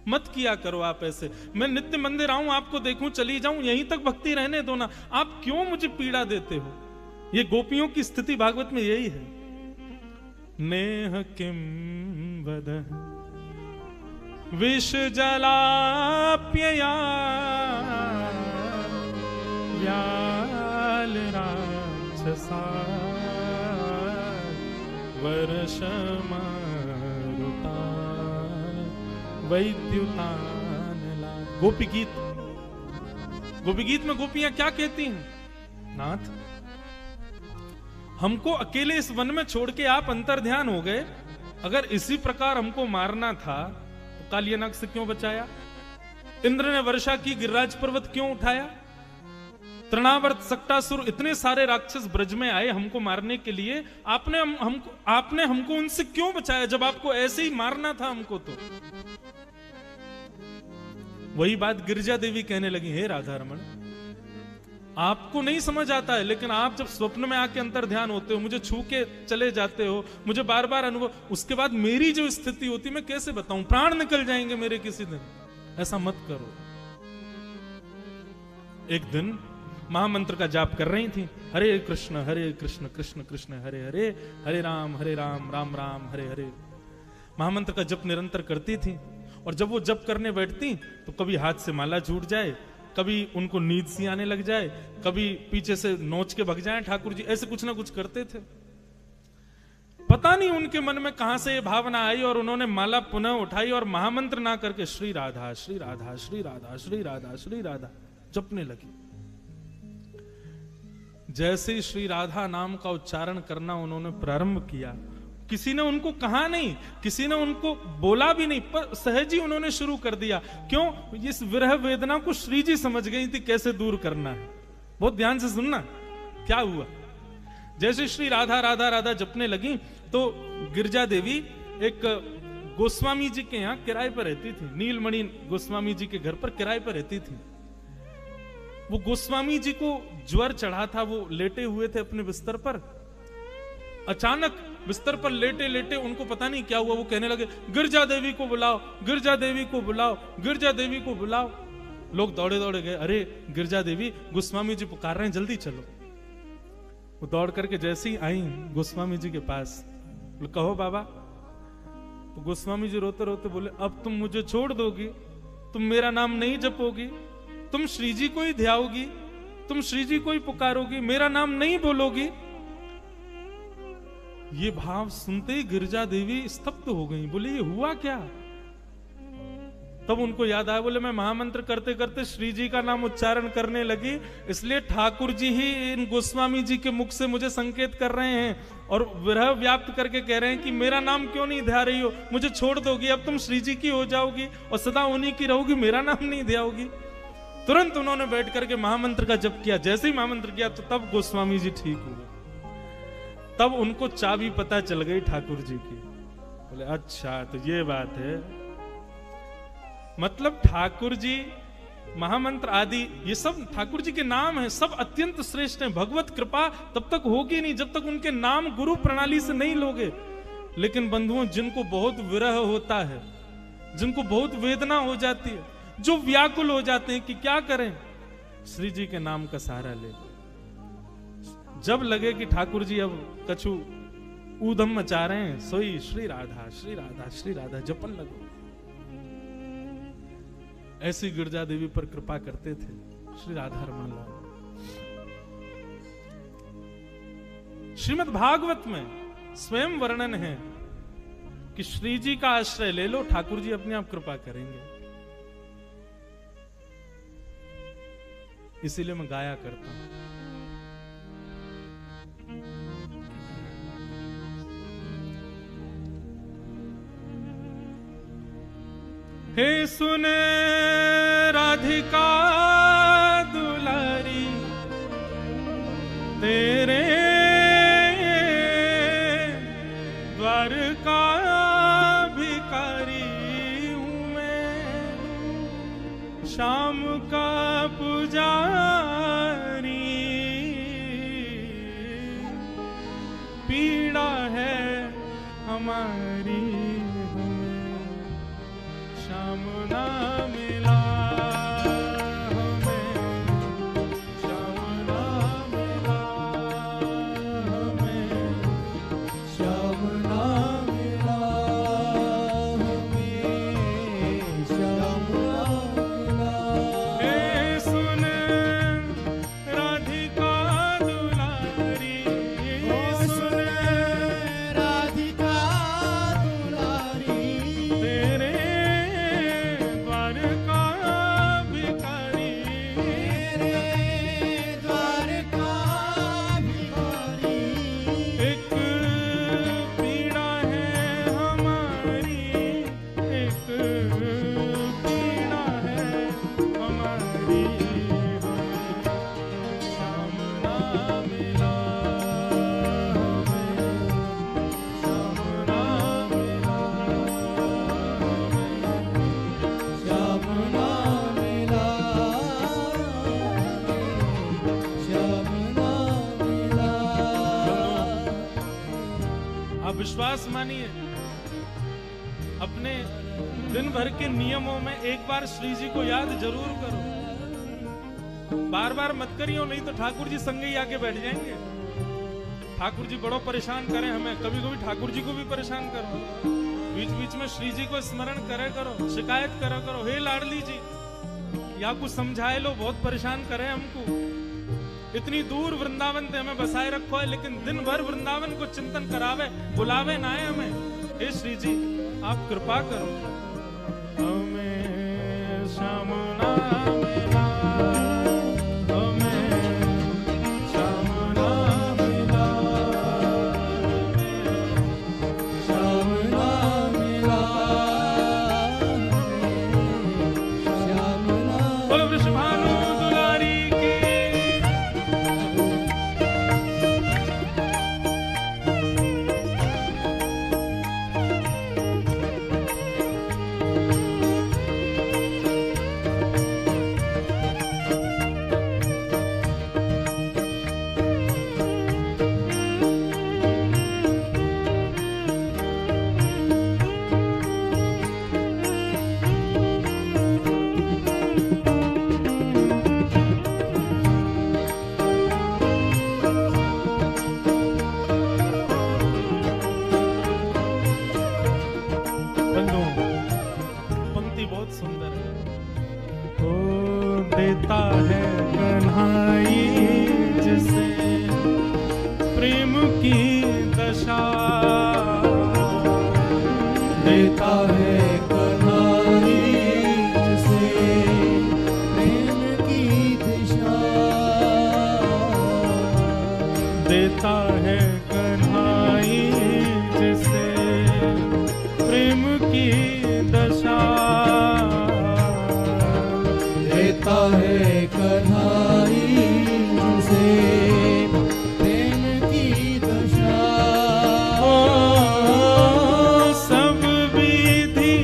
मत किया करो आप ऐसे। मैं नित्य मंदिर आऊं, आपको देखूं, चली जाऊं, यहीं तक भक्ति रहने दो ना। आप क्यों मुझे पीड़ा देते हो? ये गोपियों की स्थिति भागवत में यही है। नेह किम वद विष जलाप्यया व्याल राक्षसा वर्षमारुता वैद्युतानला। गोपी गीत, गोपी गीत में गोपियां क्या कहती हैं? नाथ, हमको अकेले इस वन में छोड़ के आप अंतर्ध्यान हो गए। अगर इसी प्रकार हमको मारना था तो कालियानाग से क्यों बचाया? इंद्र ने वर्षा की, गिरिराज पर्वत क्यों उठाया? तृणावर्त, सक्टासुर, इतने सारे राक्षस ब्रज में आए हमको मारने के लिए। आपने हमको उनसे क्यों बचाया जब आपको ऐसे ही मारना था हमको? तो वही बात गिरिजा देवी कहने लगी, हे राधा रमण, आपको नहीं समझ आता है, लेकिन आप जब स्वप्न में आके अंतर ध्यान होते हो, मुझे छू के चले जाते हो, मुझे बार बार अनुभव, उसके बाद मेरी जो स्थिति होती मैं कैसे बताऊं? प्राण निकल जाएंगे मेरे किसी दिन। ऐसा मत करो। एक दिन महामंत्र का जाप कर रही थी, हरे कृष्ण कृष्ण कृष्ण हरे हरे, हरे राम राम राम हरे हरे। महामंत्र का जप निरंतर करती थी। और जब वो जप करने बैठती तो कभी हाथ से माला छूट जाए, कभी उनको नींद सी आने लग जाए, कभी पीछे से नोच के भग जाए ठाकुर जी, ऐसे कुछ ना कुछ करते थे। पता नहीं उनके मन में कहां से ये भावना आई और उन्होंने माला पुनः उठाई और महामंत्र ना करके श्री राधा श्री राधा श्री राधा श्री राधा श्री राधा जपने लगी। जैसे ही श्री राधा नाम का उच्चारण करना उन्होंने प्रारंभ किया, किसी ने उनको कहा नहीं, किसी ने उनको बोला भी नहीं, पर सहज ही उन्होंने शुरू कर दिया। क्यों? इस विरह वेदना को श्री जी समझ गई थी कैसे दूर करना है। बहुत ध्यान से सुनना क्या हुआ। जैसे श्री राधा राधा राधा जपने लगी तो गिरिजा देवी एक गोस्वामी जी के यहाँ किराए पर रहती थी। नीलमणि गोस्वामी जी के घर पर किराए पर रहती थी। वो गोस्वामी जी को ज्वर चढ़ा था, वो लेटे हुए थे अपने बिस्तर पर। अचानक बिस्तर पर लेटे लेटे उनको पता नहीं क्या हुआ, वो कहने लगे, गिरिजा देवी को बुलाओ, गिरिजा देवी को बुलाओ, गिरिजा देवी को बुलाओ। लोग दौड़े दौड़े गए, अरे गिरिजा देवी, गोस्वामी जी पुकार रहे हैं, जल्दी चलो। वो दौड़ करके जैसे ही आई गोस्वामी जी के पास, कहो बाबा। तो गोस्वामी जी रोते रोते बोले, अब तुम मुझे छोड़ दोगी? तुम मेरा नाम नहीं जपोगी? तुम श्री जी को ही ध्याओगी? तुम श्री जी को ही पुकारोगी? मेरा नाम नहीं बोलोगी? ये भाव सुनते ही गिरिजा देवी स्तब्ध हो गई। बोले ये हुआ क्या? तब उनको याद आया, बोले मैं महामंत्र करते करते श्री जी का नाम उच्चारण करने लगी, इसलिए ठाकुर जी ही इन गोस्वामी जी के मुख से मुझे संकेत कर रहे हैं और विरह व्याप्त करके कह रहे हैं कि मेरा नाम क्यों नहीं ध्या रही हो, मुझे छोड़ दोगी, अब तुम श्री जी की हो जाओगी और सदा उन्हीं की रहोगी, मेरा नाम नहीं ध्याओगी। तुरंत उन्होंने बैठ करके महामंत्र का जप किया। जैसे ही महामंत्र किया तो तब गोस्वामी जी ठीक हुए। तब उनको चाबी पता चल गई ठाकुर जी की। बोले अच्छा तो ये बात है, मतलब ठाकुर जी महामंत्र आदि ये सब ठाकुर जी के नाम है, सब अत्यंत श्रेष्ठ हैं। भगवत कृपा तब तक होगी नहीं जब तक उनके नाम गुरु प्रणाली से नहीं लोगे। लेकिन बंधुओं, जिनको बहुत विरह होता है, जिनको बहुत वेदना हो जाती है, जो व्याकुल हो जाते हैं कि क्या करें, श्री जी के नाम का सहारा ले। जब लगे कि ठाकुर जी अब कछु ऊधम मचा रहे हैं, सोई श्री राधा श्री राधा श्री राधा जपन लगो। ऐसी गिरिजा देवी पर कृपा करते थे श्री राधा रमण लाल। श्रीमद् भागवत में स्वयं वर्णन है कि श्री जी का आश्रय ले लो, ठाकुर जी अपने आप कृपा करेंगे। इसीलिए मैं गाया करता हूं। हे सुन राधिका दुलारी, तेरे द्वार का भिखारी हूं मैं, शाम का पुजारी, पीड़ा है हमारी, श्याम ना मिला हमें, श्याम ना मिला हमें, श्याम ना मिला हमें, श्याम ना मिला। हे सुन राधिका दुलारी, सुन राधिका दुलारी, तेरे द्वार का भिखारी, तेरे द्वार का भिखारी, एक पीड़ा है हमारी, एक पीड़ा है हमारी, श्याम ना मिला हमें, श्याम ना मिला हमें, श्याम ना मिला श्याम ना मिला। आप विश्वास मानिए, अपने दिन भर के नियमों में एक बार श्री जी को याद जरूर करो। बार बार मत करियो, नहीं तो ठाकुर जी संगे ही आके बैठ जाएंगे। ठाकुर जी बड़ो परेशान करें हमें, कभी कभी ठाकुर जी को भी परेशान करो। बीच बीच में श्री जी को स्मरण करे करो, शिकायत करा करो, हे लाडली जी या कुछ समझाए लो, बहुत परेशान करे हमको। इतनी दूर वृंदावन से हमें बसाए रखो है, लेकिन दिन भर वृंदावन को चिंतन करावे, बुलावे ना है हमें। हे श्री जी आप कृपा करो, हमें श्याम ना मिला हमें, श्याम ना मिला हमें, श्याम ना मिला श्याम ना। बोलो वृषभानु दुलारी की। बंधुओं, पंक्ति बहुत सुंदर है। ओ देता है कन्हाई जिसे प्रेम की दशा, देता है कन्हाई जिसे प्रेम की दिशा, देता है कन्हाई जिसे प्रेम की दशा, देता है कन्हाई जिसे प्रेम की दशा। सब विधि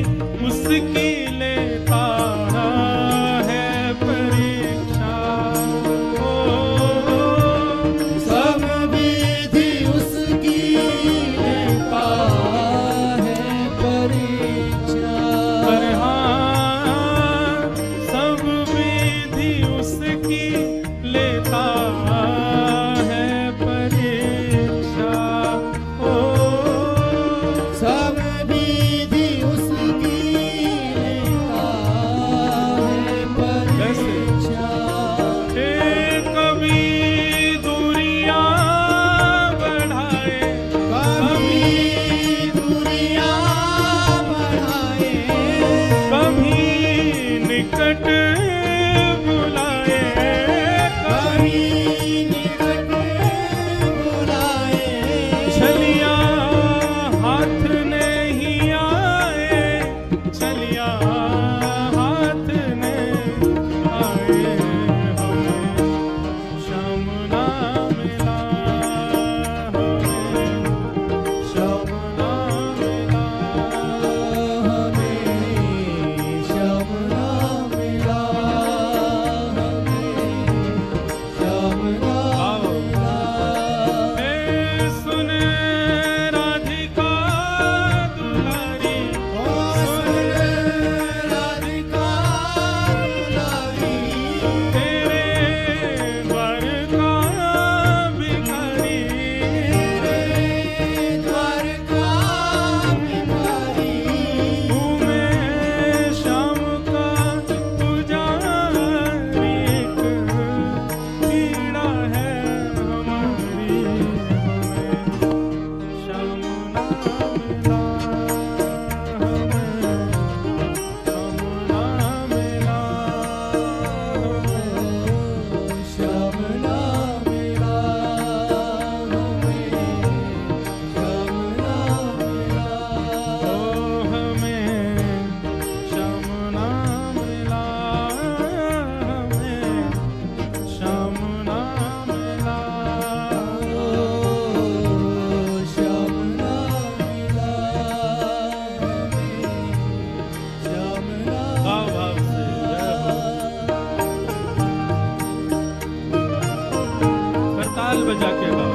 निकट बुलाए, कहीं निकट बुलाए, छलिया हाथ नहीं आए, छलिया हाथ नहीं आए, हमें श्याम ना मिला, हमें श्याम ना मिला, हमें श्याम ना मिला, हमें श्याम ना आओ। मिला। ए सुने राधिका दुलारी, सुन राधिका दुलारी, तेरे द्वार का भिखारी, तेरे द्वार का भिखारी, हूँ मैं श्याम का पुजारी, एक पीड़ा है हमारी, हमें श्याम ना मिला, हमें श्याम ना मिला, हमें श्याम ना मिला, हमें श्याम ना मिला। ओ हमें श्याम ना मिला, हमें श्याम ना मिला, श्याम ना मिला, हमें श्याम ना भाव भाव से करताल बजा के गाओ।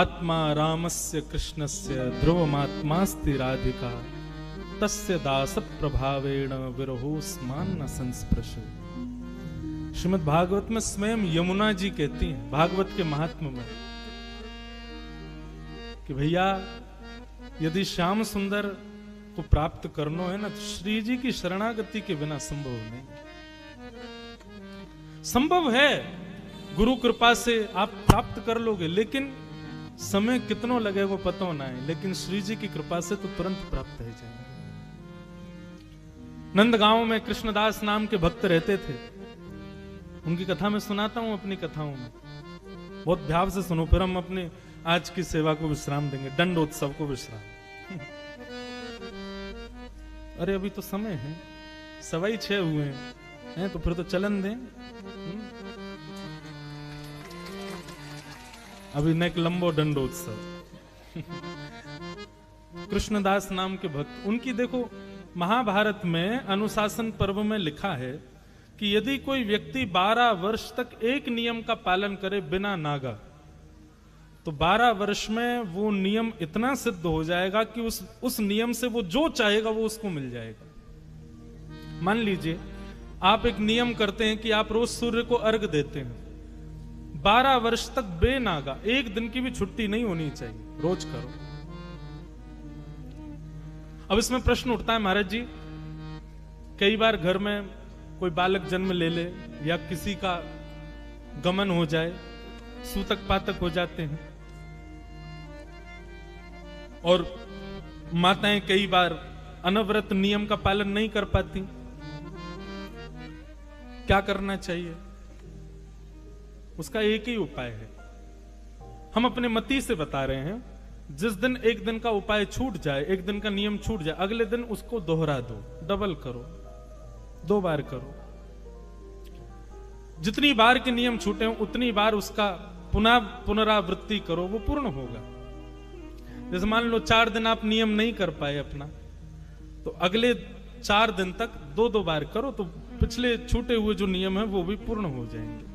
आत्मा रामस्य कृष्णस्य ध्रुवमात्मास्ति राधिका तस्य दास प्रभावेण विरहोस्मान न संस्पृशे। श्रीमद् भागवत में स्वयं यमुना जी कहती हैं भागवत के महात्म्य में कि भैया यदि श्याम सुंदर को प्राप्त करना है ना तो श्री जी की शरणागति के बिना संभव नहीं। संभव है, गुरु कृपा से आप प्राप्त कर लोगे, लेकिन समय कितना लगेगा पता ना है, लेकिन श्री जी की कृपा से तो तुरंत प्राप्त हो जाएगा। नंदगांव में कृष्णदास नाम के भक्त रहते थे, उनकी कथा मैं सुनाता हूं अपनी कथाओं में, बहुत भाव से सुनो, फिर हम अपने आज की सेवा को विश्राम देंगे, दंडोत्सव को विश्राम। अरे अभी तो समय है, 6:15 हुए हैं, तो फिर तो चलन दें। अभी नेक लंबो दंडोत्सव। कृष्णदास नाम के भक्त, उनकी देखो महाभारत में अनुशासन पर्व में लिखा है कि यदि कोई व्यक्ति 12 वर्ष तक एक नियम का पालन करे बिना नागा, तो 12 वर्ष में वो नियम इतना सिद्ध हो जाएगा कि उस नियम से वो जो चाहेगा वो उसको मिल जाएगा। मान लीजिए आप एक नियम करते हैं कि आप रोज सूर्य को अर्घ देते हैं, 12 वर्ष तक बेनागा, एक दिन की भी छुट्टी नहीं होनी चाहिए, रोज करो। अब इसमें प्रश्न उठता है महाराज जी, कई बार घर में कोई बालक जन्म ले ले या किसी का गमन हो जाए, सूतक पातक हो जाते हैं, और माताएं कई बार अनवरत नियम का पालन नहीं कर पाती, क्या करना चाहिए? उसका एक ही उपाय है, हम अपने मति से बता रहे हैं। जिस दिन एक दिन का उपाय छूट जाए, एक दिन का नियम छूट जाए, अगले दिन उसको दोहरा दो, डबल करो, 2 बार करो। जितनी बार के नियम छूटे हो उतनी बार उसका पुनरावृत्ति करो, वो पूर्ण होगा। जैसे मान लो 4 दिन आप नियम नहीं कर पाए अपना, तो अगले 4 दिन तक 2-2 बार करो, तो पिछले छूटे हुए जो नियम है वो भी पूर्ण हो जाएंगे।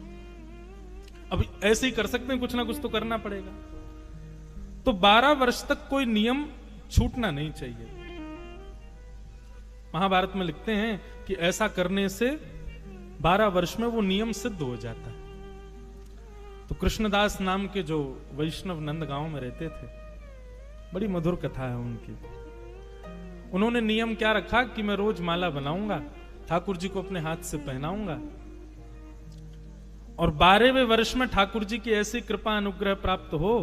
अब ऐसे ही कर सकते हैं, कुछ ना कुछ तो करना पड़ेगा। तो 12 वर्ष तक कोई नियम छूटना नहीं चाहिए। महाभारत में लिखते हैं कि ऐसा करने से 12 वर्ष में वो नियम सिद्ध हो जाता है। तो कृष्णदास नाम के जो वैष्णव नंदगांव में रहते थे, बड़ी मधुर कथा है उनकी। उन्होंने नियम क्या रखा कि मैं रोज माला बनाऊंगा, ठाकुर जी को अपने हाथ से पहनाऊंगा, और 12वें वर्ष में ठाकुर जी की ऐसी कृपा अनुग्रह प्राप्त हो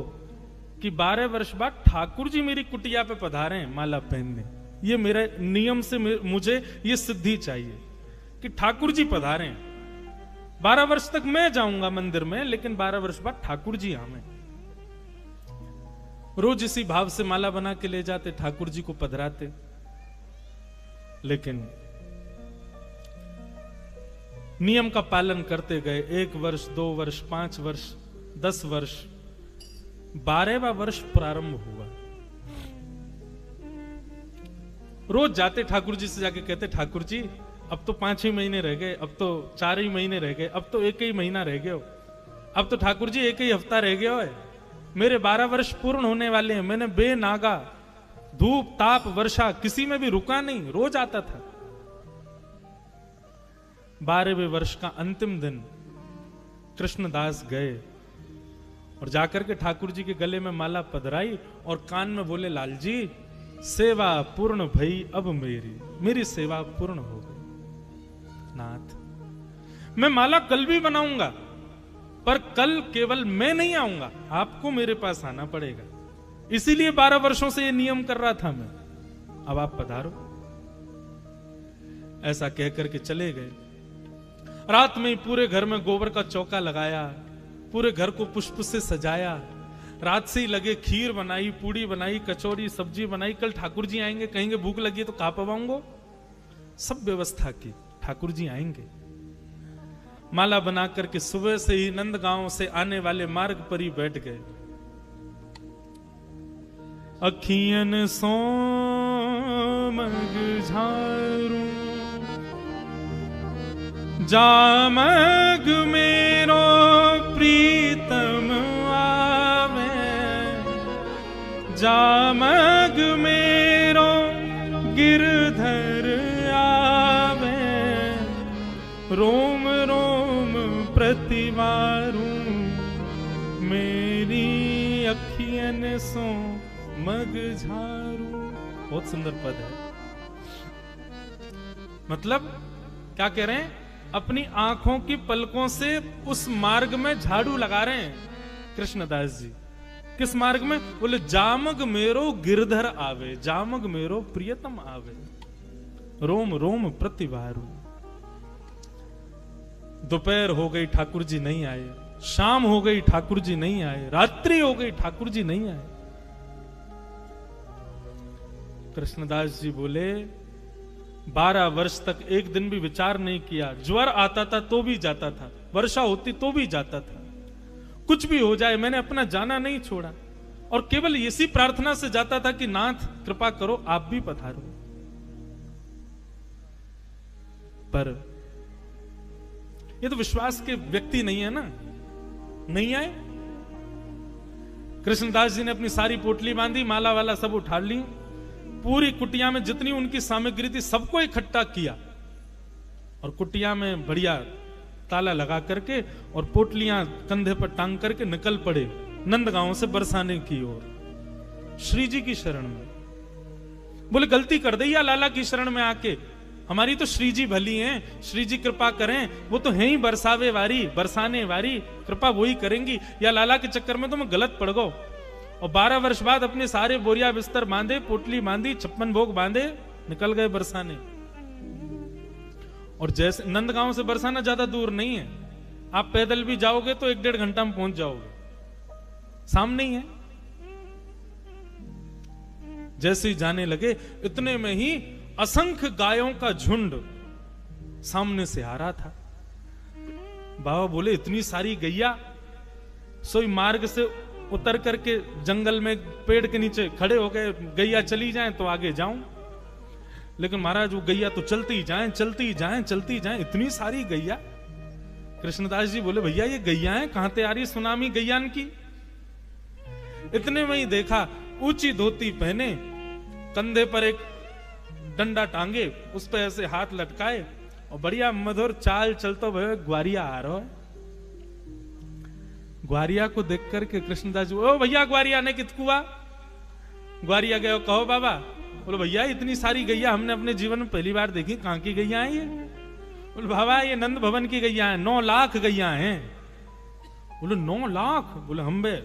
कि 12 वर्ष बाद ठाकुर जी मेरी कुटिया पे पधारे हैं माला पहनने। ये मेरे नियम से मुझे ये सिद्धि चाहिए कि ठाकुर जी पधारे हैं। 12 वर्ष तक मैं जाऊंगा मंदिर में, लेकिन 12 वर्ष बाद ठाकुर जी आवे। रोज इसी भाव से माला बना के ले जाते, ठाकुर जी को पधराते। लेकिन नियम का पालन करते गए, 1 वर्ष, 2 वर्ष, 5 वर्ष, 10 वर्ष, 12वां वर्ष प्रारंभ हुआ। रोज जाते ठाकुर जी से जाके कहते, ठाकुर जी अब तो 5 ही महीने रह गए, अब तो 4 ही महीने रह गए, अब तो 1 ही महीना रह गया, अब तो ठाकुर जी 1 ही हफ्ता रह गया है, मेरे 12 वर्ष पूर्ण होने वाले हैं। मैंने बेनागा धूप ताप वर्षा किसी में भी रुका नहीं, रोज आता था। 12वें वर्ष का अंतिम दिन कृष्णदास गए और जाकर के ठाकुर जी के गले में माला पधराई और कान में बोले, लाल जी सेवा पूर्ण भई अब मेरी सेवा पूर्ण हो गई। नाथ, मैं माला कल भी बनाऊंगा, पर कल केवल मैं नहीं आऊंगा, आपको मेरे पास आना पड़ेगा। इसीलिए 12 वर्षों से ये नियम कर रहा था मैं, अब आप पधारो। ऐसा कहकर के चले गए। रात में ही पूरे घर में गोबर का चौका लगाया, पूरे घर को पुष्प से सजाया, रात से ही लगे खीर बनाई, पूड़ी बनाई, कचौरी सब्जी बनाई। कल ठाकुर जी आएंगे, कहेंगे भूख लगी है तो कहां पवाऊंगो, सब व्यवस्था की, ठाकुर जी आएंगे। माला बना करके सुबह से ही नंदगांव से आने वाले मार्ग पर ही बैठ गए। अखियन सो मग झारू जामग मेरो प्रीतम आवे, जामग मेरो गिरधर आवे, रोम रोम प्रतिवारू मेरी अखियन सो मग झारू। बहुत सुंदर पद है। मतलब क्या कह रहे हैं, अपनी आंखों की पलकों से उस मार्ग में झाड़ू लगा रहे हैं कृष्णदास जी। किस मार्ग में? बोले जामग मेरो गिरधर आवे, जामग मेरो प्रियतम आवे, रोम रोम प्रतिवारू। दोपहर हो गई ठाकुर जी नहीं आए, शाम हो गई ठाकुर जी नहीं आए, रात्रि हो गई ठाकुर जी नहीं आए। कृष्णदास जी बोले 12 वर्ष तक एक दिन भी विचार नहीं किया। ज्वर आता था तो भी जाता था, वर्षा होती तो भी जाता था, कुछ भी हो जाए मैंने अपना जाना नहीं छोड़ा, और केवल इसी प्रार्थना से जाता था कि नाथ कृपा करो आप भी पधारो। पर ये तो विश्वास के व्यक्ति नहीं है ना, नहीं आए। कृष्णदास जी ने अपनी सारी पोटली बांधी, माला वाला सब उठा ली, पूरी कुटिया में जितनी उनकी सामग्री थी सबको इकट्ठा किया, और कुटिया में बढ़िया ताला लगा करके और पोटलियां कंधे पर टांग करके निकल पड़े नंदगांव से बरसाने की ओर, श्री जी की शरण में। बोले गलती कर दी या लाला की शरण में आके, हमारी तो श्री जी भली हैं, श्री जी कृपा करें, वो तो है ही बरसावे वारी, बरसाने वारी, कृपा वो ही करेंगी, या लाला के चक्कर में तो मैं गलत पड़ गो। और 12 वर्ष बाद अपने सारे बोरिया बिस्तर बांधे, पोटली बांधी, 56 भोग बांधे, निकल गए बरसाने। और जैसे नंदगांव से बरसाना ज्यादा दूर नहीं है, आप पैदल भी जाओगे तो 1-1.5 घंटा में पहुंच जाओगे, सामने ही है। जैसे ही जाने लगे इतने में ही असंख्य गायों का झुंड सामने से आ रहा था। बाबा बोले इतनी सारी गैया, सोई मार्ग से उतर करके जंगल में पेड़ के नीचे खड़े हो गए, गैया चली जाए तो आगे जाऊं, लेकिन महाराज वो गैया तो चलती जाएं, चलती जाएं, चलती जाएं, इतनी सारी गैया। कृष्णदास जी बोले भैया ये गैया है कहां से आ रही सुनामी गैयान की। इतने में ही देखा ऊंची धोती पहने, कंधे पर एक डंडा टांगे, उस पर ऐसे हाथ लटकाए और बढ़िया मधुर चाल चलता हुआ ग्वारिया आ रहा है। ग्वारिया को देख करके कृष्णदास जी, ओ भैया ग्वारिया ने कितकुआ। ग्वारिया गए, कहो बाबा। बोलो भैया इतनी सारी गैया हमने अपने जीवन में पहली बार देखी, कहां की गैया है ये? बोले बाबा ये नंद भवन की गैया है, 9 लाख गैया हैं। बोले 9 लाख? बोले हम बे।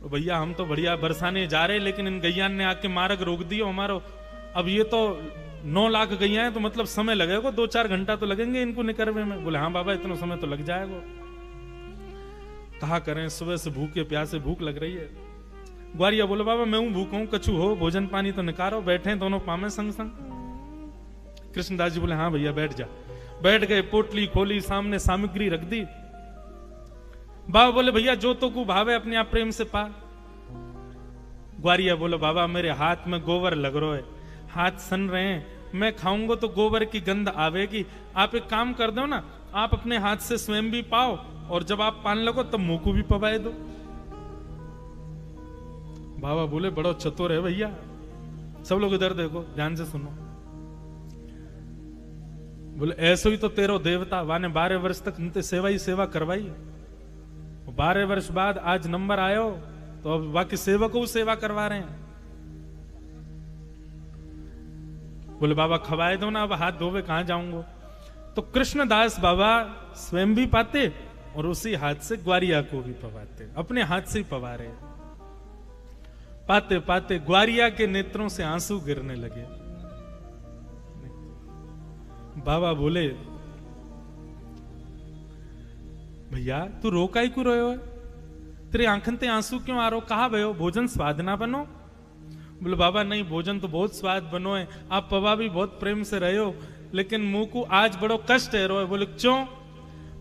तो भैया हम तो बढ़िया बरसाने जा रहे, लेकिन इन गैयान ने आके मार्ग रोक दियो हमारो। अब ये तो 9 लाख गैया है तो मतलब समय लगेगा, 2-4 घंटा तो लगेंगे इनको निकलने में। बोले हाँ बाबा इतना समय तो लग जाएगा। कहा करें, सुबह से भूखे प्यासे भूख लग रही है। ग्वारिया बोले बाबा मैं हूं भूखा हूं, कछु हो भोजन पानी तो निकालो, बैठे दोनों पामे संग संग। कृष्णदास जी बोले हाँ भैया बैठ जा। बैठ गए, पोटली खोली, सामने सामग्री रख दी। बाबा बोले भैया जो तो को भावे अपने आप प्रेम से पा। ग्वारिया बोले बाबा मेरे हाथ में गोबर लग रहा है, हाथ सन रहे हैं, मैं खाऊंगा तो गोबर की गंध आवेगी। आप एक काम कर दो ना, आप अपने हाथ से स्वयं भी पाओ और जब आप पान लगो तब मुंह को भी पवाए दो। बाबा बोले बड़ा चतुर है भैया। सब लोग इधर देखो, ध्यान से सुनो। बोले ऐसे ही तो तेरो देवता वाने 12 वर्ष तक उनसे सेवा ही सेवा करवाई, 12 वर्ष बाद आज नंबर आयो तो अब बाकी सेवकों को सेवा करवा रहे हैं। बोले बाबा खवाए दो ना, अब हाथ धोवे कहां जाऊंगा। तो कृष्णदास बाबा स्वयं भी पाते और उसी हाथ से ग्वारिया को भी पवाते, अपने हाथ से ही पवा रहे। पाते पाते ग्वारिया के नेत्रों से आंसू गिरने लगे। बाबा बोले भैया तू रो काई को रोयो है, तेरे आंखन ते आंसू क्यों आ रहो, कहा भयो भोजन स्वाद ना बनो। बोले बाबा नहीं भोजन तो बहुत स्वाद बनो है, आप पवा भी बहुत प्रेम से रहे हो, लेकिन मुंह को आज बड़ो कष्ट है रो। बोले क्यों?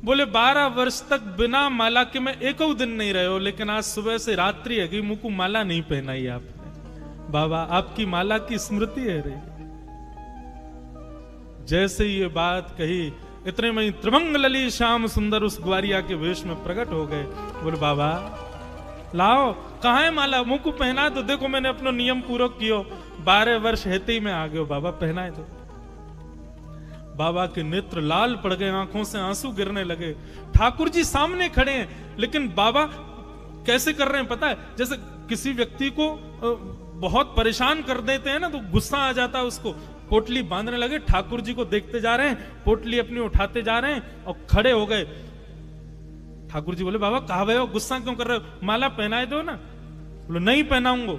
बोले 12 वर्ष तक बिना माला के मैं एक दिन नहीं रहे हो, लेकिन आज सुबह से रात्रि है गई, मुंह को माला नहीं पहनाई आपने। बाबा आपकी माला की स्मृति है रे। जैसे ये बात कही इतने में त्रिभंग लली श्याम सुंदर उस ग्वारिया के वेश में प्रकट हो गए। बोले बाबा लाओ, कहाँ है माला, मुंह को पहना दो, देखो मैंने अपनो नियम पूरा कियो। 12 वर्ष हेते ही में आ गयो, बाबा पहनाए दो। बाबा के नेत्र लाल पड़ गए, आंखों से आंसू गिरने लगे। ठाकुर जी सामने खड़े हैं, लेकिन बाबा कैसे कर रहे हैं पता है? जैसे किसी व्यक्ति को बहुत परेशान कर देते हैं ना, तो गुस्सा आ जाता है उसको। पोटली बांधने लगे, ठाकुर जी को देखते जा रहे हैं, पोटली अपनी उठाते जा रहे हैं और खड़े हो गए। ठाकुर जी बोले, बाबा कहा गए हो, गुस्सा क्यों कर रहे हो, माला पहनाए दो ना। बोले नहीं पहनाऊंगा,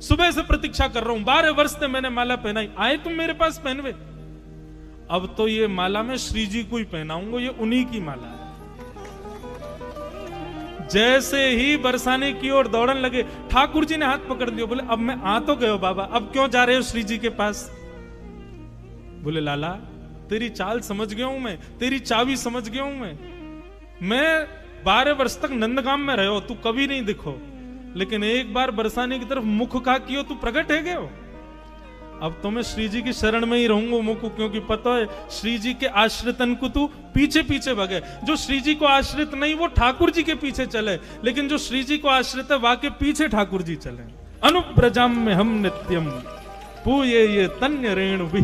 सुबह से प्रतीक्षा कर रहा हूं, 12 वर्ष से मैंने माला पहनाई, आए तुम मेरे पास पहनवे। अब तो ये माला मैं श्री जी को ही पहनाऊंगा, ये उन्हीं की माला है। जैसे ही बरसाने की ओर दौड़न लगे, ठाकुर जी ने हाथ पकड़ दिया। बोले अब मैं आ तो गए बाबा, अब क्यों जा रहे हो श्री जी के पास? बोले लाला तेरी चाल समझ गया हूं मैं, तेरी चाबी समझ गया हूं मैं 12 वर्ष तक नंदगाम में रहे हो, तू कभी नहीं दिखो, लेकिन एक बार बरसाने की तरफ मुख का कियो, तू प्रकट है गए हो। अब तो मैं श्री जी की शरण में ही रहूंगा मुख, क्योंकि पता है श्री जी के आश्रितन को तू पीछे पीछे भगे। जो श्री जी को आश्रित नहीं वो ठाकुर जी के पीछे चले, लेकिन जो श्री जी को आश्रित है वहां के पीछे ठाकुर जी चले। अनुब्रजाम में हम नित्यम पूये ये तन्य रेणु भी।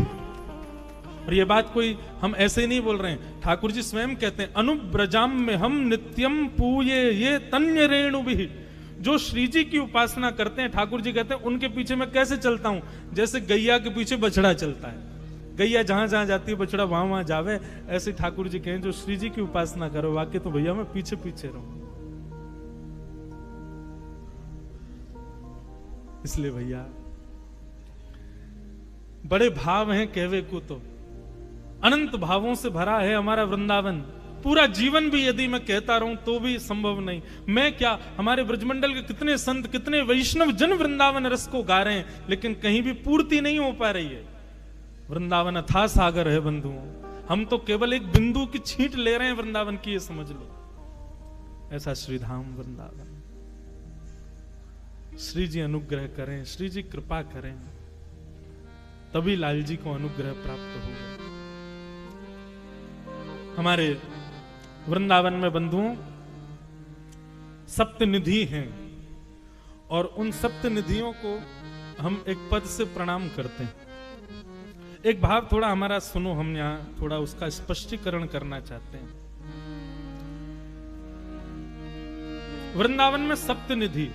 और ये बात कोई हम ऐसे नहीं बोल रहे हैं, ठाकुर जी स्वयं कहते हैं अनुब्रजाम में हम नित्यम पूये ये तन्य रेणु भी। जो श्री जी की उपासना करते हैं, ठाकुर जी कहते हैं उनके पीछे मैं कैसे चलता हूं, जैसे गैया के पीछे बछड़ा चलता है। गैया जहां जहां जाती है बछड़ा वहां वहां जावे, ऐसे ठाकुर जी कहें जो श्री जी की उपासना करो, वाकई तो भैया मैं पीछे पीछे रहूं। इसलिए भैया बड़े भाव हैं कहवे को, तो अनंत भावों से भरा है हमारा वृंदावन। पूरा जीवन भी यदि मैं कहता रहूं तो भी संभव नहीं। मैं क्या, हमारे ब्रजमंडल के कितने संत, कितने वैष्णव जन वृंदावन रस को गा रहे हैं, लेकिन कहीं भी पूर्ति नहीं हो पा रही है। वृंदावन अथाह सागर है बंधुओं, हम तो केवल एक बिंदु की छींट ले रहे हैं वृंदावन की, ये समझ लो। ऐसा श्रीधाम वृंदावन। श्री जी अनुग्रह करें, श्री जी कृपा करें, तभी लाल जी को अनुग्रह प्राप्त होगा। हमारे वृंदावन में बंधुओं सप्तनिधि हैं, और उन सप्तनिधियों को हम एक पद से प्रणाम करते हैं। एक भाव थोड़ा हमारा सुनो, हम यहां थोड़ा उसका स्पष्टीकरण करना चाहते हैं। वृंदावन में सप्तनिधि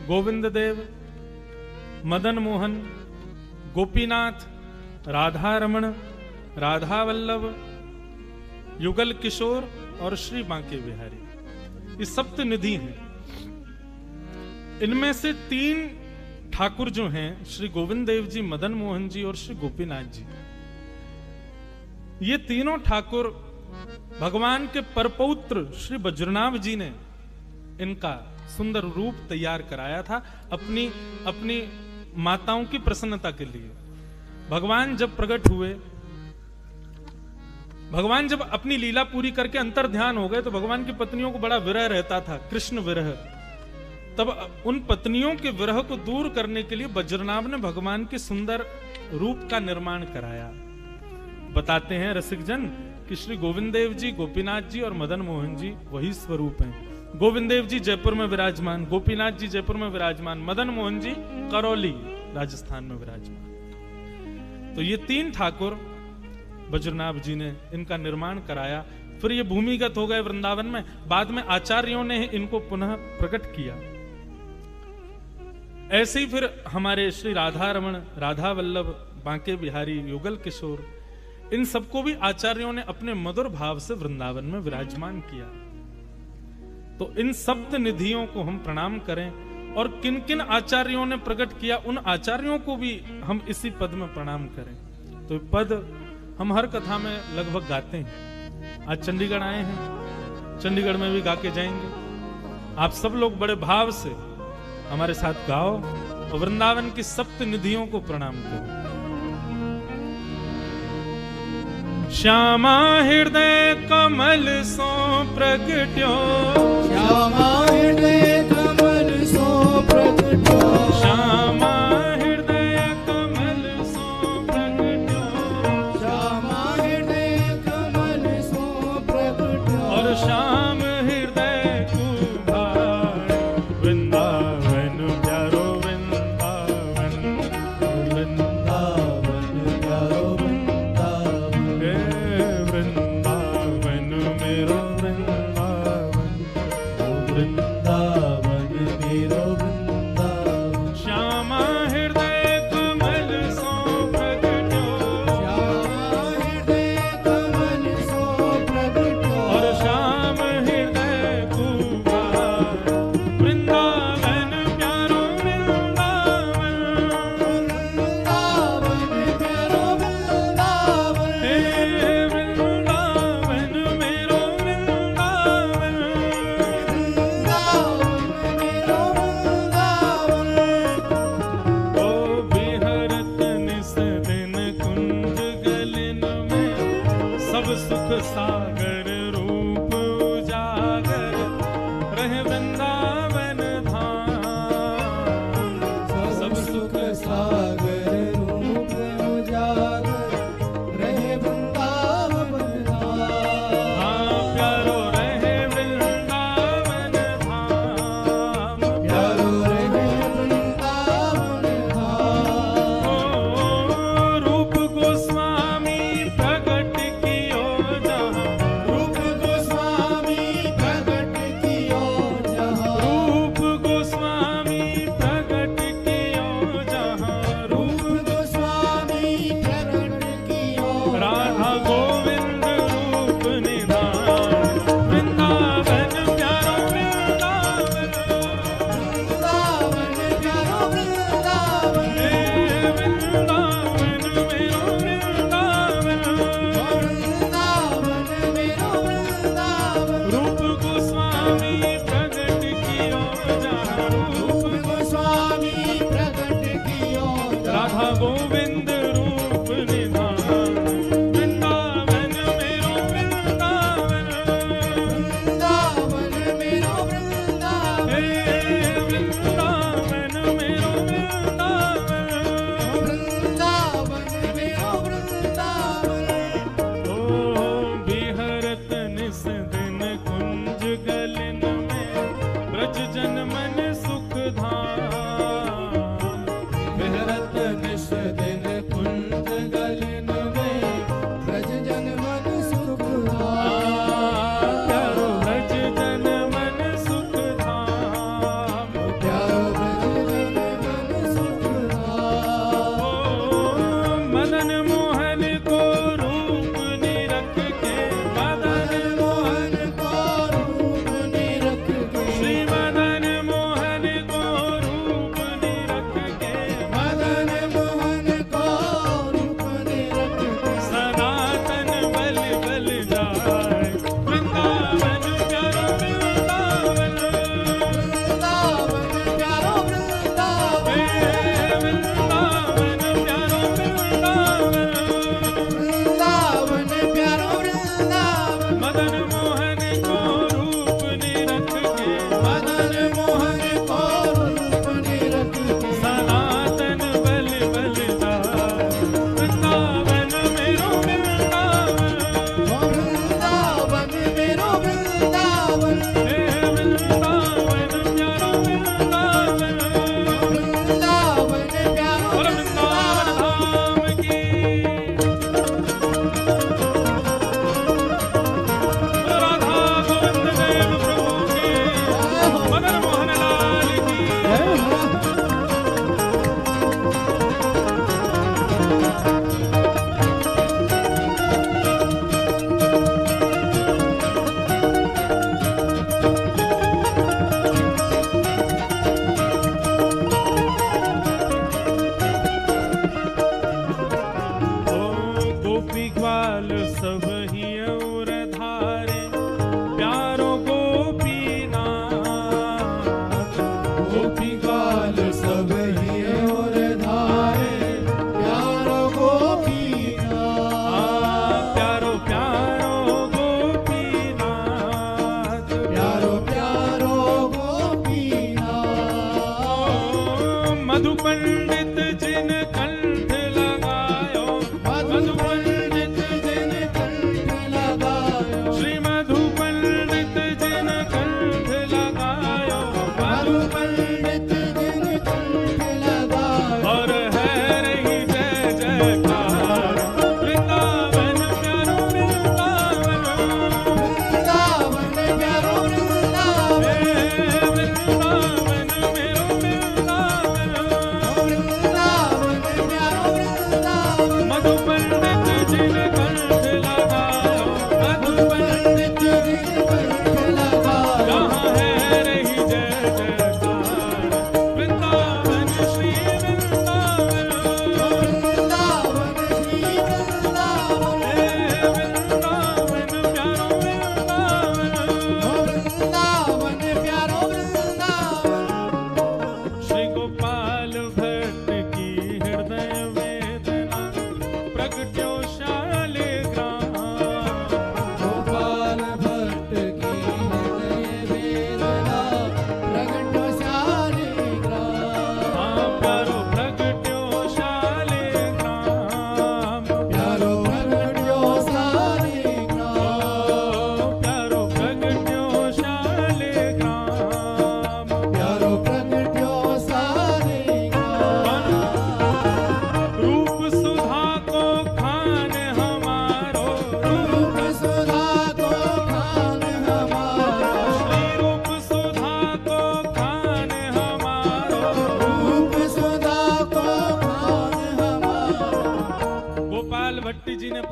गोविंद देव, मदन मोहन, गोपीनाथ, राधा रमण, राधा वल्लभ, युगल किशोर और श्री बांके बिहारी, ये सप्तनिधि हैं। इनमें से 3 ठाकुर जो हैं, श्री गोविंद देव जी, मदन मोहन जी और श्री गोपीनाथ जी, ये तीनों ठाकुर भगवान के परपौत्र श्री बज्रनाभ जी ने इनका सुंदर रूप तैयार कराया था अपनी माताओं की प्रसन्नता के लिए। भगवान जब प्रकट हुए, भगवान जब अपनी लीला पूरी करके अंतर ध्यान हो गए, तो भगवान की पत्नियों को बड़ा विरह रहता था, कृष्ण विरह। तब उन पत्नियों के विरह को दूर करने के लिए बज्रनाभ ने भगवान के सुंदर रूप का निर्माण कराया। बताते हैं रसिक जन कि श्री गोविंद देव जी, गोपीनाथ जी और मदन मोहन जी वही स्वरूप हैं। गोविंद देव जी जयपुर में विराजमान, गोपीनाथ जी जयपुर में विराजमान, मदन मोहन जी करौली राजस्थान में विराजमान। तो ये 3 ठाकुर बज्रनाभ जी ने इनका निर्माण कराया। फिर ये भूमिगत हो गए वृंदावन में, बाद में आचार्यों ने इनको पुनः प्रकट किया। ऐसे ही फिर हमारे श्री राधा रमण, राधा वल्लभ, बांके बिहारी, युगल किशोर, इन सबको भी आचार्यों ने अपने मधुर भाव से वृंदावन में विराजमान किया। तो इन सप्त निधियों को हम प्रणाम करें, और किन किन आचार्यों ने प्रकट किया उन आचार्यों को भी हम इसी पद में प्रणाम करें। तो पद हम हर कथा में लगभग गाते हैं। आज चंडीगढ़ आए हैं, चंडीगढ़ में भी गा के जाएंगे। आप सब लोग बड़े भाव से हमारे साथ गाओ और वृंदावन की सप्त निधियों को प्रणाम करो। श्यामा हृदय कमल सो प्रगट्यो, श्यामा हृदय कमल सो प्रगट्यो, श्यामा हृदय कमल सो प्रगट्यो, श्यामा हृदय कमल सो प्रगट्यो, और श्याम हृदय कुभार सुख सागर रूप उजागर रहे वृंदावन धाम। सब सुख सागर रूप उजागर रहे वृंदावन धाम। हाँ प्यारो रहे वृंदावन धाम, प्यारो रहे वृंदावन धाम। ओ रूप गोस्वामी प्रकट कियो जहाँ, रूप गोस्वामी प्रकट कियो जहाँ। रूप गोस्वामी प्रकट कियो जहाँ, रूप गोस्वामी प्रकट कियो राधा गोविंद रूप निधान। वृंदावन प्यारो वृंदावन, वृंदावन प्यारो वृंदावन। हे वृंदावन मेरो वृंदावन। वृंदावन मेरो वृंदावन। रूप गोस्वामी प्रकट कियो जहाँ, रूप गोस्वामी प्रकट कियो राधा गोविंद रूप निधान। वृंदावन मेरो वृंदावन, वृंदावन मेरो वृंदावन। हे वृंदावन मेरो वृंदावन। वृंदावन मेरो वृंदावन। ओ बिहरत निस दिन कुंज गलिन में ब्रज जन मन सुख धाम। विहरत निश दिन कुंज गलिन में ब्रज जन मन सुख धाम। प्यारो ब्रज जन मन सुख धाम। प्यारो ब्रज जन मन सुख धाम। ओ मदन मोहन को रूप निरख के, मदन मोहन को रूप निरख के। श्री मदन मोहन को रूप निरख के, मदन मोहन को रूप निरख के। सनातन बल बल जाए। वृंदावन प्यारो वृंदावन, वृंदावन प्यारो वृंदावन। हे वृंदावन प्यारो वृंदावन। वृंदावन प्यारो वृंदावन। मदन मोहन को रूप निरख के, मदन मोहन को रूप निरख के। सनातन बल बल जाए। वृंदावन मेरो वृंदावन, वृंदावन मेरो वृंदावन। हे वृंदावन प्यारो वृंदावन। वृंदावन प्यारो और वृंदावन वृंदावन। धाम की राधा गोविंद देव प्रभु की, मदन मोहन लाल की। ओ गोपी ग्वाल सब ही और धारे, प्यारो गोपीनाथ। गोपी ग्वाल सब ही और धारे, प्यारो गोपीनाथ। प्यारो प्यारो गोपीनाथ। प्यारो प्यारो गोपीनाथ। मधु पंडित जिन कंठ लगायो, मधु पंडित जिन कंठ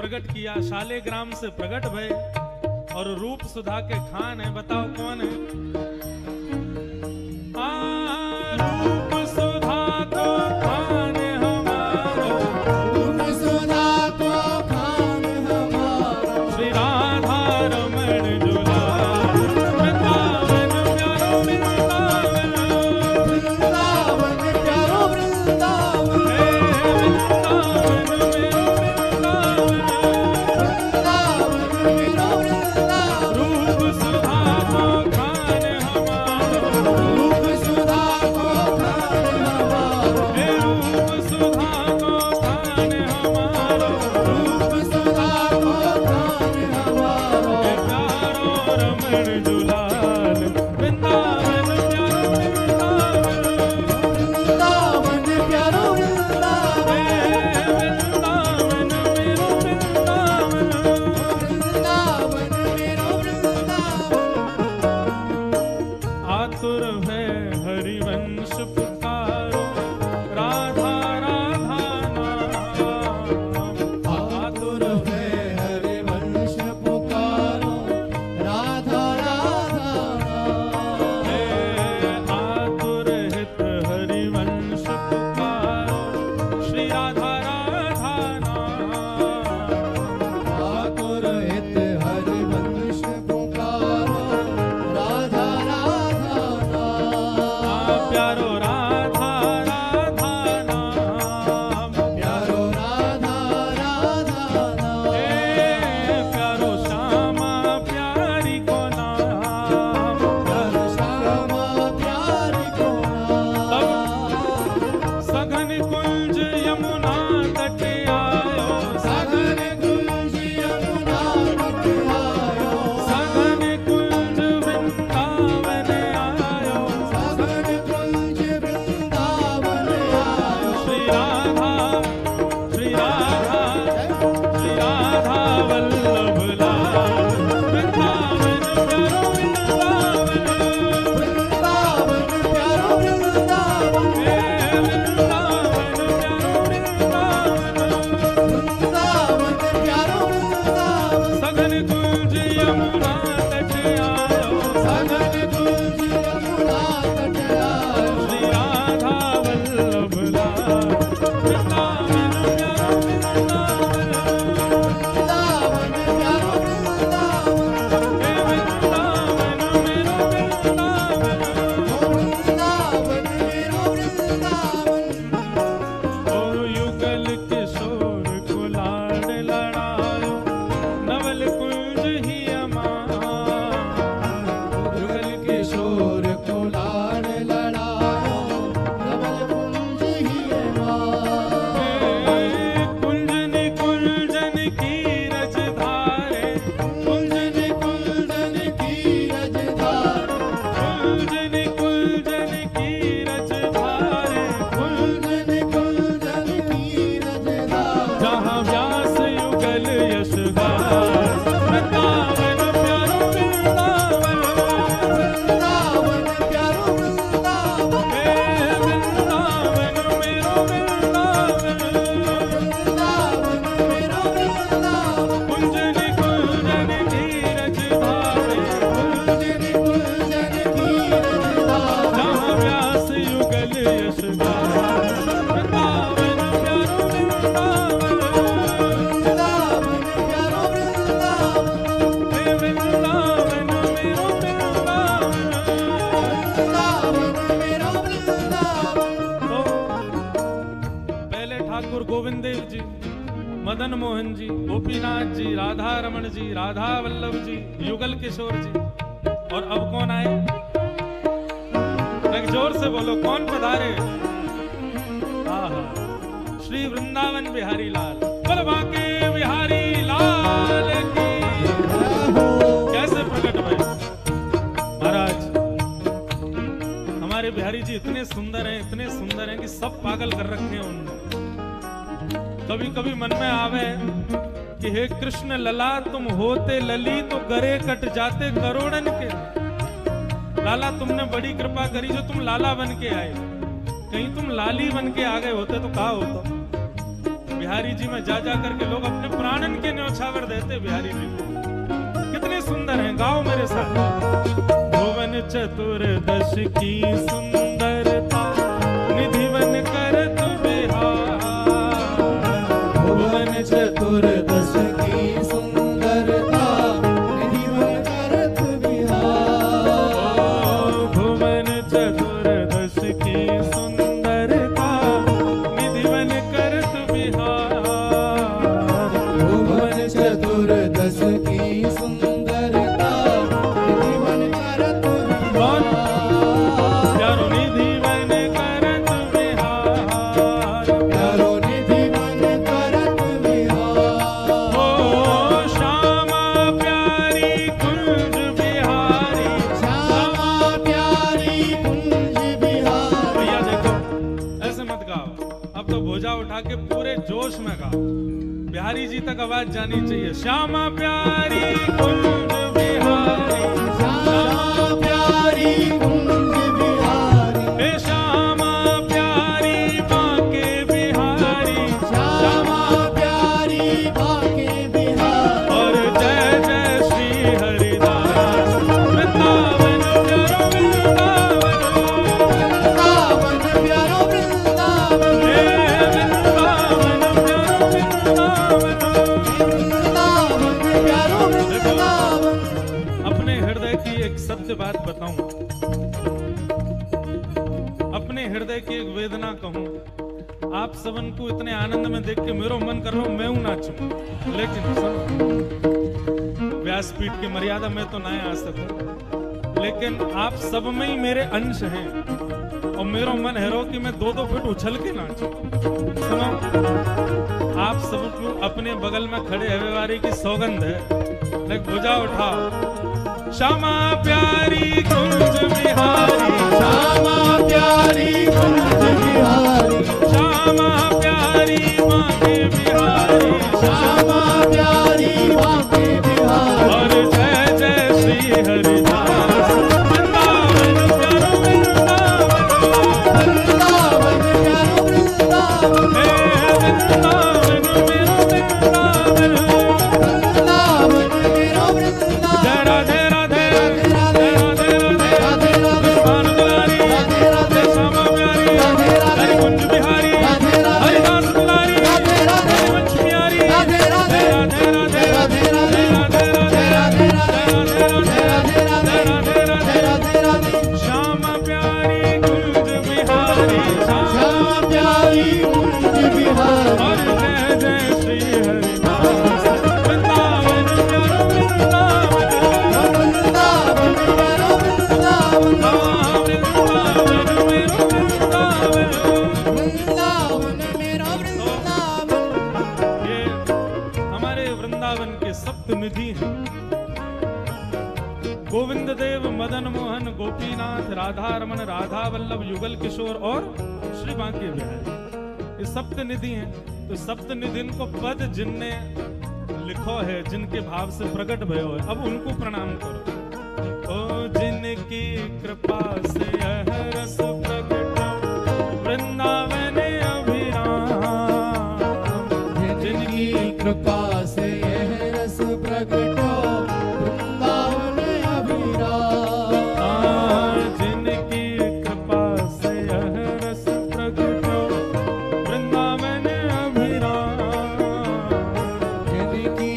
प्रकट किया, शालिग्राम से प्रकट भय और रूप सुधा के खान है। बताओ कौन है? रूप सुधा को खान हमारो, रूप सुधा को खान हमारो, श्री राधा रमण दुलार, वृंदावन प्यारो वृंदावन, वृंदावन प्यारो वृंदावन, वृंदावन मेरो वृंदावन, वृंदावन मेरो वृंदावन, रूप सुधा को खान हमारो, रूप सुधा को खान हमारो, रूप सुधा को खान हमारो, रूप सुधा को खान हमारो, प्यारो रमण दुलार, वृंदावन प्यारो वृंदावन, वृंदावन प्यारो वृंदावन, वृंदावन मेरो वृंदावन, वृंदावन मेरो वृंदावन, आतुर है हरिवंश पुकारो, राधा राधा नाम, आतुर है हरिवंश पुकारो, राधा राधा नाम, आतुर हित हरिवंश पुकारो, श्री राधा राधा नाम, आतुर हित हरिवंश पुकारो, राधा राधा नाम, प्यारो राधा राधा नाम, प्यारो राधा राधा नाम, प्यारो श्यामा प्यारी को नाम, प्यारो श्यामा प्यारी को नाम, सघन कुंज यमुना तट आयो, सघन कुंज यमुना तट आयो, सघन कुंज वृंदावन आयो, सघन कुंज वृंदावन आयो, श्री राधा श्री राधा वल्लभ लाल, वृंदावन प्यारो वृंदावन, वृंदावन प्यारो वृंदावन, वृंदावन प्यारो वृंदावन, वृंदावन प्यारो वृंदावन, सघन कुंज यमुना तट आयो, सघन कुंज यमुना तट आयो, श्री राधा वल्लभ लाल, वृंदावन प्यारो वृंदावन, वृंदावन प्यारो वृंदावन, वृंदावन मेरो वृंदावन, वृंदावन मेरो वृंदावन, और युगल किशोर को लाड लड़ायो, नवल कुंज ही अमार, युगल किशोर को लाड लड़ायो, नवल कुंज ही मार, कुंजन कुंजन की रज धारे, कुंजन कुंजन की रजधार, कुंजन कुंजन की रज धारे, कुंजन कुंजन की रजधार, जहाँ व्यास युगल यश गार, वृंदावन प्यारो वृंदावन, वृंदावन प्यारो वृंदावन, वृंदावन मेरो वृंदावन, वृंदावन मेरो वृंदावन, कुंजन कुंजन की रज धारे, कुंजन कुंजन की रजधार, जहाँ व्यास युगल यश गार, वृंदावन प्यारो वृंदावन, वृंदावन प्यारो वृंदावन, वृंदावन मेरो वृंदावन। वृंदावन मेरो वृंदावन, पहले ठाकुर गोविंद देव जी, मदन मोहन जी, गोपीनाथ जी, राधा रमण जी, राधा वल्लभ जी, युगल किशोर जी, और अब कौन आए? एक जोर से बोलो, कौन पधारे? आहा, श्री वृंदावन बिहारी लाल, बोल बाके बिहारी लाल की। कैसे प्रकट हुए महाराज? हमारे बिहारी जी इतने सुंदर हैं कि सब पागल कर रखे हैं उन्होंने। कभी कभी मन में आवे कि हे कृष्ण लला तुम होते लली तो गरे कट जाते करोड़न के। लाला तुमने बड़ी कृपा करी जो तुम लाला बन के आए, कहीं तुम लाली बन के आ गए होते तो कहा होता। बिहारी जी में जा करके लोग अपने प्राणन के न्योछावर देते बिहारी जी को। कितने सुंदर हैं, गाओ मेरे साथ। भुवन चतुर्दश की सुंदरता निधिवन करत बिहार। भुवन चतुर्दश की सुंदरता निधिवन करत बिहार। भुवन चतुर्दश की सुंदरता निधिवन करत बिहार। भुवन चतुर्दश की सुंदरता निधिवन करत बिहार। प्यारो निधिवन करत बिहार। प्यारो निधिवन करत बिहार। ओ श्यामा प्यारी कुंज बिहारी। श्यामा प्यारी कुंज बिहारी। भैया देखो, ऐसे मत गाओ, अब तो भुजा उठा के पूरे जोश में गाओ। बिहारी जी तक आवाज जानी चाहिए। श्यामा प्यारी कुंज बिहारी। श्यामा प्यारी कुंज बिहारी। हे श्यामा प्यारी बांके बिहारी। श्यामा प्यारी बांके बिहारी। और जय जय श्री हरिदास। वृंदावन प्यारो वृंदावन। वृंदावन प्यारो वृंदावन। हे वृंदावन प्यारो वृंदावन। वृंदावन प्यारो वृंदावन। अपने हृदय की एक सत्य बात बताऊं, अपने हृदय की एक वेदना कहूं। आप सबन को इतने आनंद में देख के मेरो मन कर रहा हूं मैं हूं नाचूं, लेकिन सुनो, व्यासपीठ की मर्यादा में तो ना आ सकूं, लेकिन आप सब में ही मेरे अंश हैं और मेरो मन है रो कि मैं 2-2 फुट उछल के नाचूं। सुनो, आप सबको अपने बगल में खड़े हवेवारी की सौगंध है, लेकिन भुजा उठाओ। श्यामा प्यारी कुंज बिहारी। श्यामा प्यारी कुंज बिहारी। श्यामा प्यारी बांके बिहारी। श्यामा प्यारी बांके बिहारी। और जय जय श्री हरिदास। वृंदावन प्यारो वृंदावन। वृंदावन प्यारो वृंदावन। हे वृंदावन मेरो वृंदावन। वृंदावन मेरो वृंदावन। जय राधे राधे राधे राधे। राधे राधे राधे राधे। कृष्ण दुलारी। राधे राधे। श्यामा प्यारी। राधे राधे। हरि कुंज बिहारी। राधे राधे। हरिदास दुलारी। राधे राधे। हरिवंश प्यारी। राधे राधे। राधे राधे राधे राधे। राधे राधे राधे राधे। राधे राधे राधे राधे। राधे राधे राधे राधे। श्यामा प्यारी कुंज बिहारी। श्यामा प्यारी कुंज बिहारी। और जय जय श्री हरिदास। वृंदावन प्यारो वृंदावन। वृंदावन प्यारो वृंदावन। वृंदावन मेरो वृंदावन। वृंदावन मेरो वृंदावन। ये हमारे वृंदावन के सप्त निधि हैं। गोविंद देव, मदन मोहन, गोपीनाथ, राधा रमन, राधा वल्लभ, युगल किशोर और श्री बांके बिहारी। ये सप्त निधि हैं। तो सप्त निधि को पद जिनने लिखो है, जिनके भाव से प्रकट भयो है, अब उनको प्रणाम करो। ओ जिनकी कृपा से यह रस प्रकट वृंदावन अभिराम। जिनकी कृपा से यह रस प्रगटो वृंदावन अभिराम। जिनकी कृपा से यह रस प्रकट वृंदावन अभिराम। जिनकी